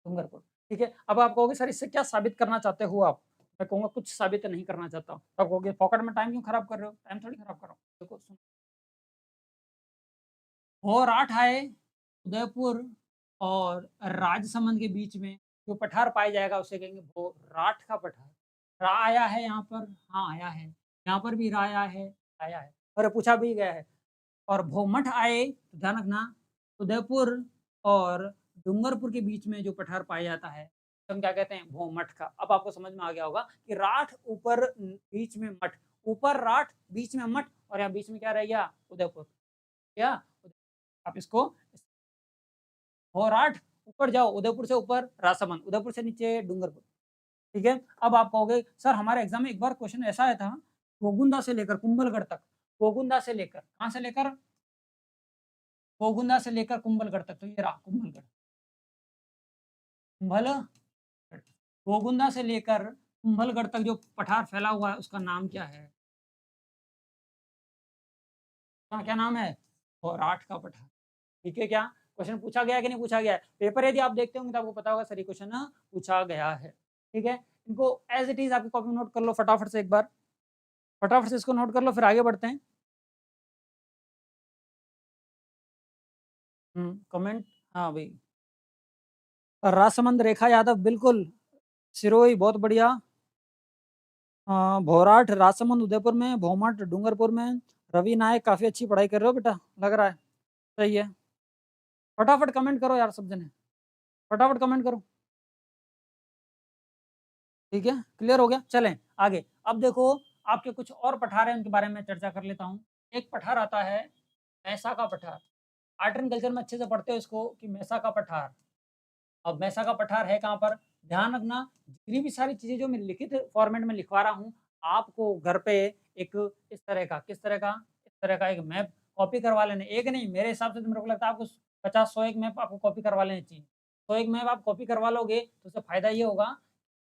डूंगरपुर, ठीक है। अब आप कहोगे सर इससे क्या साबित करना चाहते हो आप? मैं कहूँगा कुछ साबित नहीं करना चाहता। आप कहोगे पॉकेट में टाइम क्यों खराब कर रहे हो? टाइम थोड़ी खराब कर रहा हूँ। देखो सुनो, भौराठ है, उदयपुर और राजसमंद के बीच में जो पठार पाया जाएगा उसे कहेंगे भौराठ का पठार। रा आया है यहाँ पर? हाँ आया है। यहाँ पर भी रा आया है और पूछा भी गया है। और भौमठ आए तो ध्यान रखना, उदयपुर और डूंगरपुर के बीच में जो पठार पाया जाता है तो हम क्या कहते हैं? भौमठ का। अब आपको समझ में आ गया होगा कि राठ ऊपर बीच में मठ, ऊपर राठ बीच में मठ और यहाँ बीच में क्या रह गया? उदयपुर। क्या? आप इसको भौराठ, ऊपर जाओ, उदयपुर से ऊपर राजसमंद, उदयपुर से नीचे डूंगरपुर, ठीक है। अब आप कहोगे सर हमारे एग्जाम में एक बार क्वेश्चन ऐसा आया था, गोगुंदा से लेकर कुंभलगढ़ तक, गोगुंदा से लेकर कहाँ से लेकर? गोगुंदा से लेकर कुंभलगढ़ तक, तो ये रहा कुंभलगढ़, कुंभलगढ़। गोगुंदा से लेकर कुंभलगढ़ तक जो पठार फैला हुआ है उसका नाम क्या है? उसका क्या नाम है? भौराठ का पठार, ठीक है क्या? क्वेश्चन पूछा गया है कि नहीं पूछा गया है? पेपर यदि आप देखते होंगे तो आपको पता होगा सर ये क्वेश्चन पूछा गया है, ठीक है। इनको एज इट इज आपकी कॉपी में नोट कर लो फटाफट से एक बार, फटाफट से इसको नोट कर लो फिर आगे बढ़ते हैं। कमेंट, हाँ भाई। राजसमंद रेखा यादव, बिल्कुल। सिरोही, बहुत बढ़िया। भौराठ राजसमंद उदयपुर में, भौमठ डूंगरपुर में। रवि नायक काफी अच्छी पढ़ाई कर रहे हो बेटा, लग रहा है। सही है। फटाफट कमेंट करो यार सब जने, फटाफट कमेंट करो, ठीक है। क्लियर हो गया, चलें आगे। अब देखो आपके कुछ और पठार हैं उनके बारे में चर्चा कर लेता हूँ। एक पठार आता है मैसा का पठार। आर्ट एंड कल्चर में अच्छे से पढ़ते हो इसको कि मैसा का पठार। अब मैसा का पठार है कहाँ पर? ध्यान रखना, जितनी भी सारी चीज़ें जो मैं लिखित फॉर्मेट में लिखवा रहा हूँ, आपको घर पे एक इस तरह का, किस तरह का? इस तरह का एक मैप कॉपी करवा लेने। एक नहीं, मेरे हिसाब से तो मेरे को लगता है आपको 50-100 एक मैप आपको कॉपी करवा लेने चाहिए। 100 एक मैप आप कॉपी करवा लोगे तो उससे फ़ायदा ये होगा,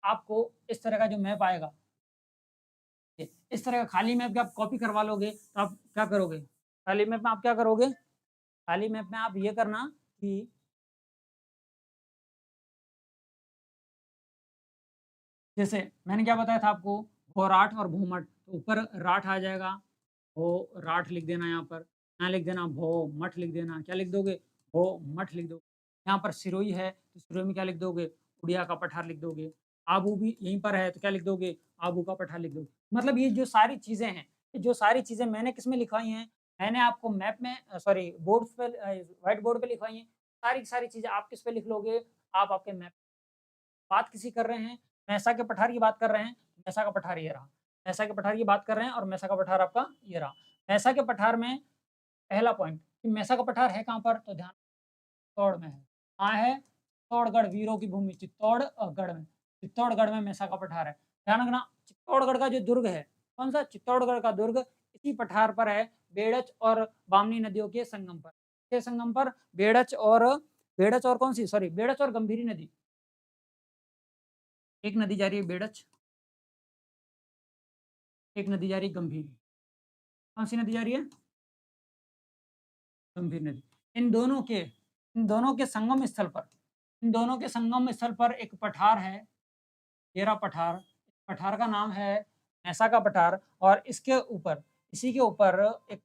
आपको इस तरह का जो मैप आएगा, इस तरह का खाली मैप का आप कॉपी करवा लोगे तो आप क्या करोगे? खाली मैप में आप क्या करोगे? खाली मैप में आप ये करना कि जैसे मैंने क्या बताया था आपको, भौराठ और भूमठ, तो ऊपर राठ आ जाएगा, भो-राठ लिख देना यहाँ पर, यहाँ लिख देना भो-मठ लिख देना, क्या लिख दोगे? भो-मठ लिख दो। यहाँ पर सिरोही है, तो सिरोही में क्या लिख दोगे? उड़िया का पठार लिख दोगे। आबू भी यहीं पर है, तो क्या लिख दोगे? आबू का पठार लिख दोगे। मतलब ये जो सारी चीज़ें हैं, ये जो सारी चीज़ें मैंने किसमें लिखवाई हैं? मैंने आपको मैप में सॉरी बोर्ड्स पे व्हाइट बोर्ड पे लिखवाई हैं। सारी की सारी चीज़ें आप किस पे लिख लोगे? आप आपके मैप, बात किसी कर रहे हैं, मैसा के पठार की बात कर रहे हैं, मैसा का पठार ये रहा। मैसा के पठार की बात कर रहे हैं और मैसा का पठार आपका ये रहा। मैसा के पठार में पहला पॉइंट कि मैसा का पठार है कहाँ पर? तो ध्यान, चित्तौड़ में है। कहाँ है? चित्तौड़गढ़, वीरों की भूमि चित्तौड़गढ़ में। चित्तौड़गढ़ में मेसा का पठार है। ध्यान रखना, चित्तौड़गढ़ का जो दुर्ग है, कौन सा? चित्तौड़गढ़ का दुर्ग इसी पठार पर है, बेड़च और बामनी नदियों के संगम पर। के संगम पर? बेड़च और कौन सी? सॉरी, बेड़च और गंभीरी नदी। एक नदी जा रही है बेड़च, एक नदी जा रही है गंभीरी। कौन सी नदी जा रही है? गंभीर नदी। इन दोनों के संगम स्थल पर, इन दोनों के संगम स्थल पर एक पठार है, तेरा पठार। पठार का नाम है मैसा का पठार, और इसके ऊपर, इसी के ऊपर एक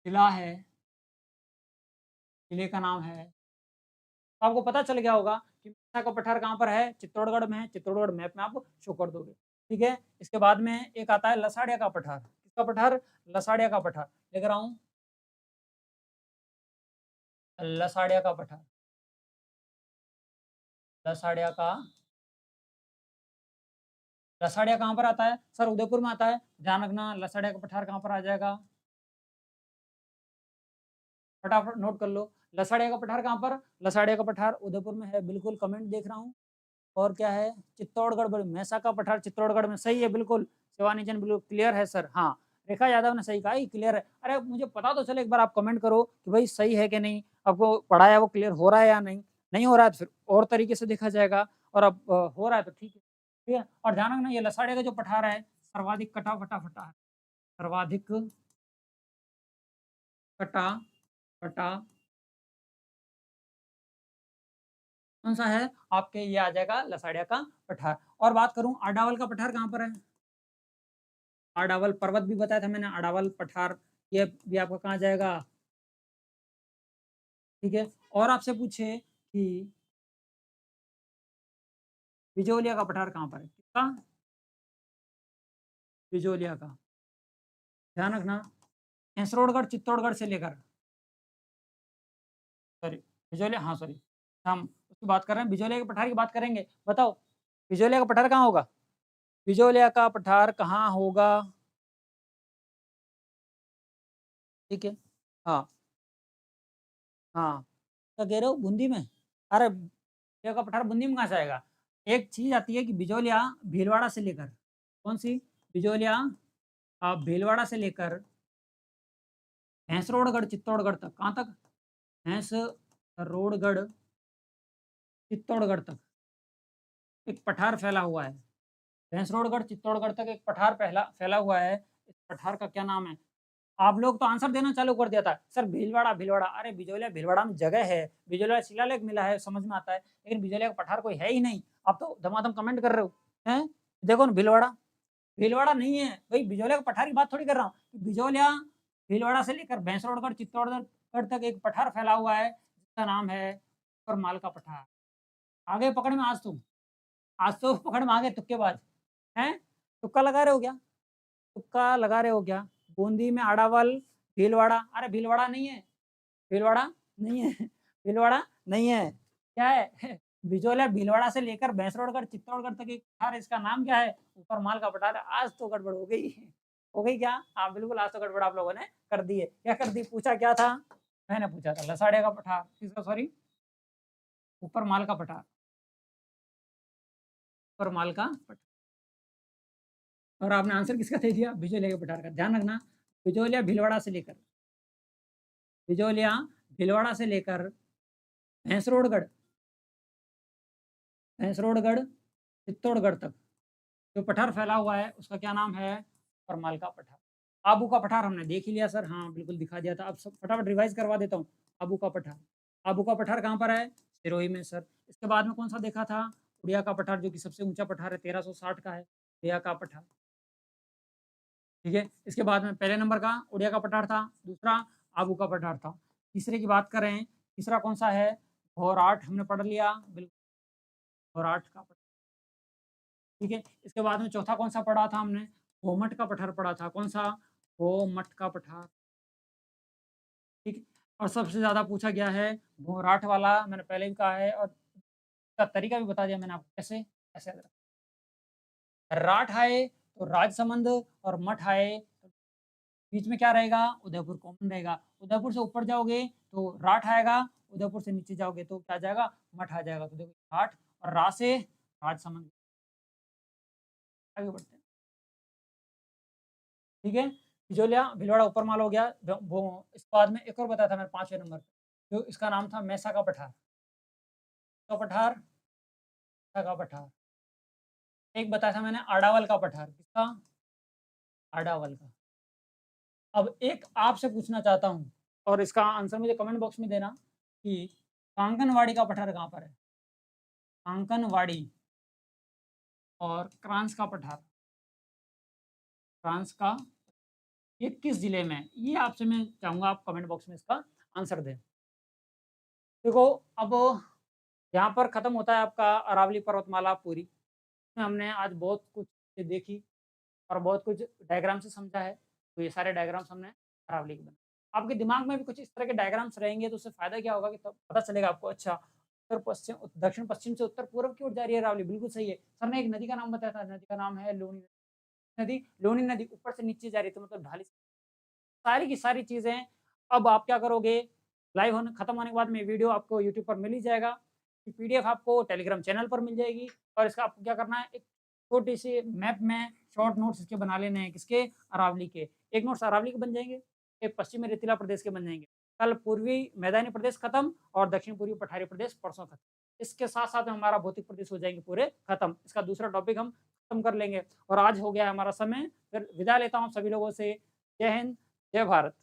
किला है, किले का नाम है, तो आपको पता चल गया होगा कि मैसा का पठार कहाँ पर है? चित्तौड़गढ़ में है। चित्तौड़गढ़ मैप में आप शो कर दोगे, ठीक है। इसके बाद में एक आता है लसाड़िया का पठार। किसका पठार? लसाड़िया का पठार। लेकर आऊं, लसाड़िया का पठार, लसाड़िया का, लसाड़िया कहाँ पर आता है? सर उदयपुर में आता है। ध्यान रखना, लसाड़िया का पठार कहाँ पर आ जाएगा? फटाफट नोट कर लो, लसाड़िया का पठार कहाँ पर? लसाड़िया का पठार उदयपुर में है, बिल्कुल। कमेंट देख रहा हूँ। और क्या है? चित्तौड़गढ़, मैसा का पठार चित्तौड़गढ़ में, सही है बिल्कुल। शिवानी जन बिल्कुल क्लियर है सर। हाँ, रेखा यादव ने सही कहा, ये क्लियर है। अरे मुझे पता तो चले, एक बार आप कमेंट करो कि भाई सही है कि नहीं, आपको पढ़ाया वो क्लियर हो रहा है या नहीं। नहीं हो रहा है तो फिर और तरीके से देखा जाएगा, और अब हो रहा है तो ठीक है, ठीक है। और ध्यान रखना, ये लसाड़िया का जो पठार है, सर्वाधिक कटा फटा फटा है, सर्वाधिक कटा फटा कौन सा है आपके? ये आ जाएगा लसाड़िया का पठार। और बात करूं, आडावल का पठार कहाँ पर है? आडावल पर्वत भी बताया था मैंने, आडावल पठार, ये भी आपका कहाँ जाएगा? ठीक है। और आपसे पूछे कि बिजोलिया का पठार कहाँ पर है? किसका? बिजोलिया का। ध्यान रखना, हैसरोडगढ़ चित्तौड़गढ़ से लेकर, सॉरी, बिजोलिया, हाँ सॉरी, हम उसकी बात कर रहे हैं, बिजोलिया के पठार की बात करेंगे। बताओ, बिजोलिया का पठार कहाँ होगा? बिजोलिया का पठार कहाँ होगा? ठीक है। हाँ, हाँ, क्या कह रहे हो? बूंदी में? अरे बिजोलिया का पठार बूंदी में कहाँ से आएगा? एक चीज आती है कि बिजोलिया भीलवाड़ा से लेकर, कौन सी? बिजोलिया भीलवाड़ा से लेकर भैंसरोडगढ़ चित्तौड़गढ़ तक, कहाँ तक? भैंसरोडगढ़ चित्तौड़गढ़ तक एक पठार फैला हुआ है। भैंसरोडगढ़ चित्तौड़गढ़ तक एक पठार फैला फैला हुआ है। इस पठार का क्या नाम है? आप लोग तो आंसर देना चालू कर दिया था सर, भीलवाड़ा, भीलवाड़ा। अरे बिजोलिया भीलवाड़ा में जगह है, बिजोलिया शिलालेख मिला है, समझ में आता है, लेकिन बिजोलिया का पठार कोई है ही नहीं। आप तो धमाधम कमेंट कर रहे हो हैं। देखो ना, भीलवाड़ा, भीलवाड़ा नहीं है भाई, बिजोलिया का पठार की बात थोड़ी कर रहा हूँ। बिजोलिया भीलवाड़ा से लेकर भैंसरोडगढ़ चित्तौड़गढ़ तक एक पठार फैला हुआ है, जिसका नाम है परमाल का पठार। आगे पकड़ में आज तुम, आज तो पकड़ में आ गए तुक्केबाज हैं। तुक्का लगा रहे हो क्या? तुक्का लगा रहे हो क्या? बूंदी में अड़ावल, भीलवाड़ा, अरे भीलवाड़ा नहीं है, भीलवाड़ा नहीं है, भीलवाड़ा नहीं है, क्या है? बिजोलिया भीलवाड़ा से लेकर भैंसरोडगढ़ चित्तौड़गढ़ तक एक पठार है, इसका नाम क्या है? ऊपर माल का पठार है। आज तो गड़बड़ हो गई, हो गई क्या? हाँ बिल्कुल, आज तो गड़बड़ आप लोगों ने कर दी है। क्या कर दी? पूछा क्या था? मैंने पूछा था लसाड़िया का पठार, किसका? सॉरी, ऊपर माल का पठार, ऊपर माल का पठार। और आपने आंसर किसका दे दिया? बिजोलिया के पठार का। ध्यान रखना, बिजोलिया भीलवाड़ा से लेकर, बिजोलिया भीलवाड़ा से लेकर भैंसरोडगढ़, भैंसरोडगढ़ चित्तौड़गढ़ तक जो पठार फैला हुआ है, उसका क्या नाम है? परमाल का पठार। आबू का पठार हमने देख ही लिया सर, हाँ बिल्कुल दिखा दिया था। अब सब फटाफट रिवाइज करवा देता हूँ। आबू का पठार, आबू का पठार कहाँ पर है? सिरोही में सर। इसके बाद में कौन सा देखा था? उड़िया का पठार, जो कि सबसे ऊंचा पठार है, 1360 का है उड़िया का पठार, ठीक है। इसके बाद में पहले नंबर का उड़िया का पठार था, दूसरा आबू का पठार था। तीसरे की बात करें, तीसरा कौन सा है? घोराट, हमने पढ़ लिया, बिल्कुल घोराट का पठार, ठीक है। इसके बाद में चौथा कौन सा पढ़ा था हमने? गोमट का पठार पढ़ा था। कौन सा? गोमट का पठार, ठीक है। और सबसे ज्यादा पूछा गया है घोराट वाला, मैंने पहले भी कहा है, और इसका तरीका भी बता दिया मैंने आपको, कैसे कैसे याद रखना। राठ आए तो राजसमंद, और मठ आए तो बीच में क्या रहेगा? उदयपुर कॉमन रहेगा। उदयपुर से ऊपर जाओगे तो राठ आएगा, उदयपुर से नीचे जाओगे तो क्या आ जाएगा, मठ आ जाएगा। तो देखो राठ और रा से राजसमंद। आगे बढ़ते हैं, ठीक है। बिजोलिया भीलवाड़ा ऊपर माल हो गया। वो इसके बाद में एक और बताया था मैंने 5वें नंबर पे, जो इसका नाम था मैसा का पठार। तो पठार, मैसा का पठार। एक बताया था मैंने आड़ावल का पठार। किसका, आड़ावल का। अब एक आपसे पूछना चाहता हूँ और इसका आंसर मुझे कमेंट बॉक्स में देना कि कांकनवाड़ी का पठार कहाँ पर है। कांकनवाड़ी और क्रांस का पठार, क्रांस का, ये किस जिले में है? ये आपसे मैं चाहूंगा आप कमेंट बॉक्स में इसका आंसर दें। देखो अब यहाँ पर खत्म होता है आपका अरावली पर्वतमाला पूरी। इसमें हमने आज बहुत कुछ चीज़ें देखी और बहुत कुछ डायग्राम से समझा है। तो ये सारे डायग्राम्स हमने अरावली के बनाए। आपके दिमाग में भी कुछ इस तरह के डायग्राम्स रहेंगे तो उससे फ़ायदा क्या होगा कि तब पता चलेगा आपको, अच्छा उत्तर पश्चिम, दक्षिण पश्चिम से उत्तर पूर्व की ओर जा रही है अरावली, बिल्कुल सही है। सर ने एक नदी का नाम बताया था, नदी का नाम है लोनी नदी। लोनी नदी ऊपर से नीचे जा रही है तो मतलब ढाली। सारी की सारी चीज़ें अब आप क्या करोगे, लाइव होने खत्म होने के बाद में वीडियो आपको यूट्यूब पर मिल ही जाएगा। पीडीएफ आपको टेलीग्राम चैनल पर मिल जाएगी और इसका आपको क्या करना है, एक छोटी सी मैप में शॉर्ट नोट्स इसके बना लेने हैं। किसके, अरावली के। एक नोट्स अरावली के बन जाएंगे, एक पश्चिमी रेतीला प्रदेश के बन जाएंगे। कल पूर्वी मैदानी प्रदेश खत्म और दक्षिण पूर्वी पठारी प्रदेश परसों खत्म। इसके साथ साथ में हमारा भौतिक प्रदेश हो जाएंगे पूरे खत्म। इसका दूसरा टॉपिक हम खत्म कर लेंगे और आज हो गया है हमारा समय। फिर विदा लेता हूँ सभी लोगों से। जय हिंद, जय भारत।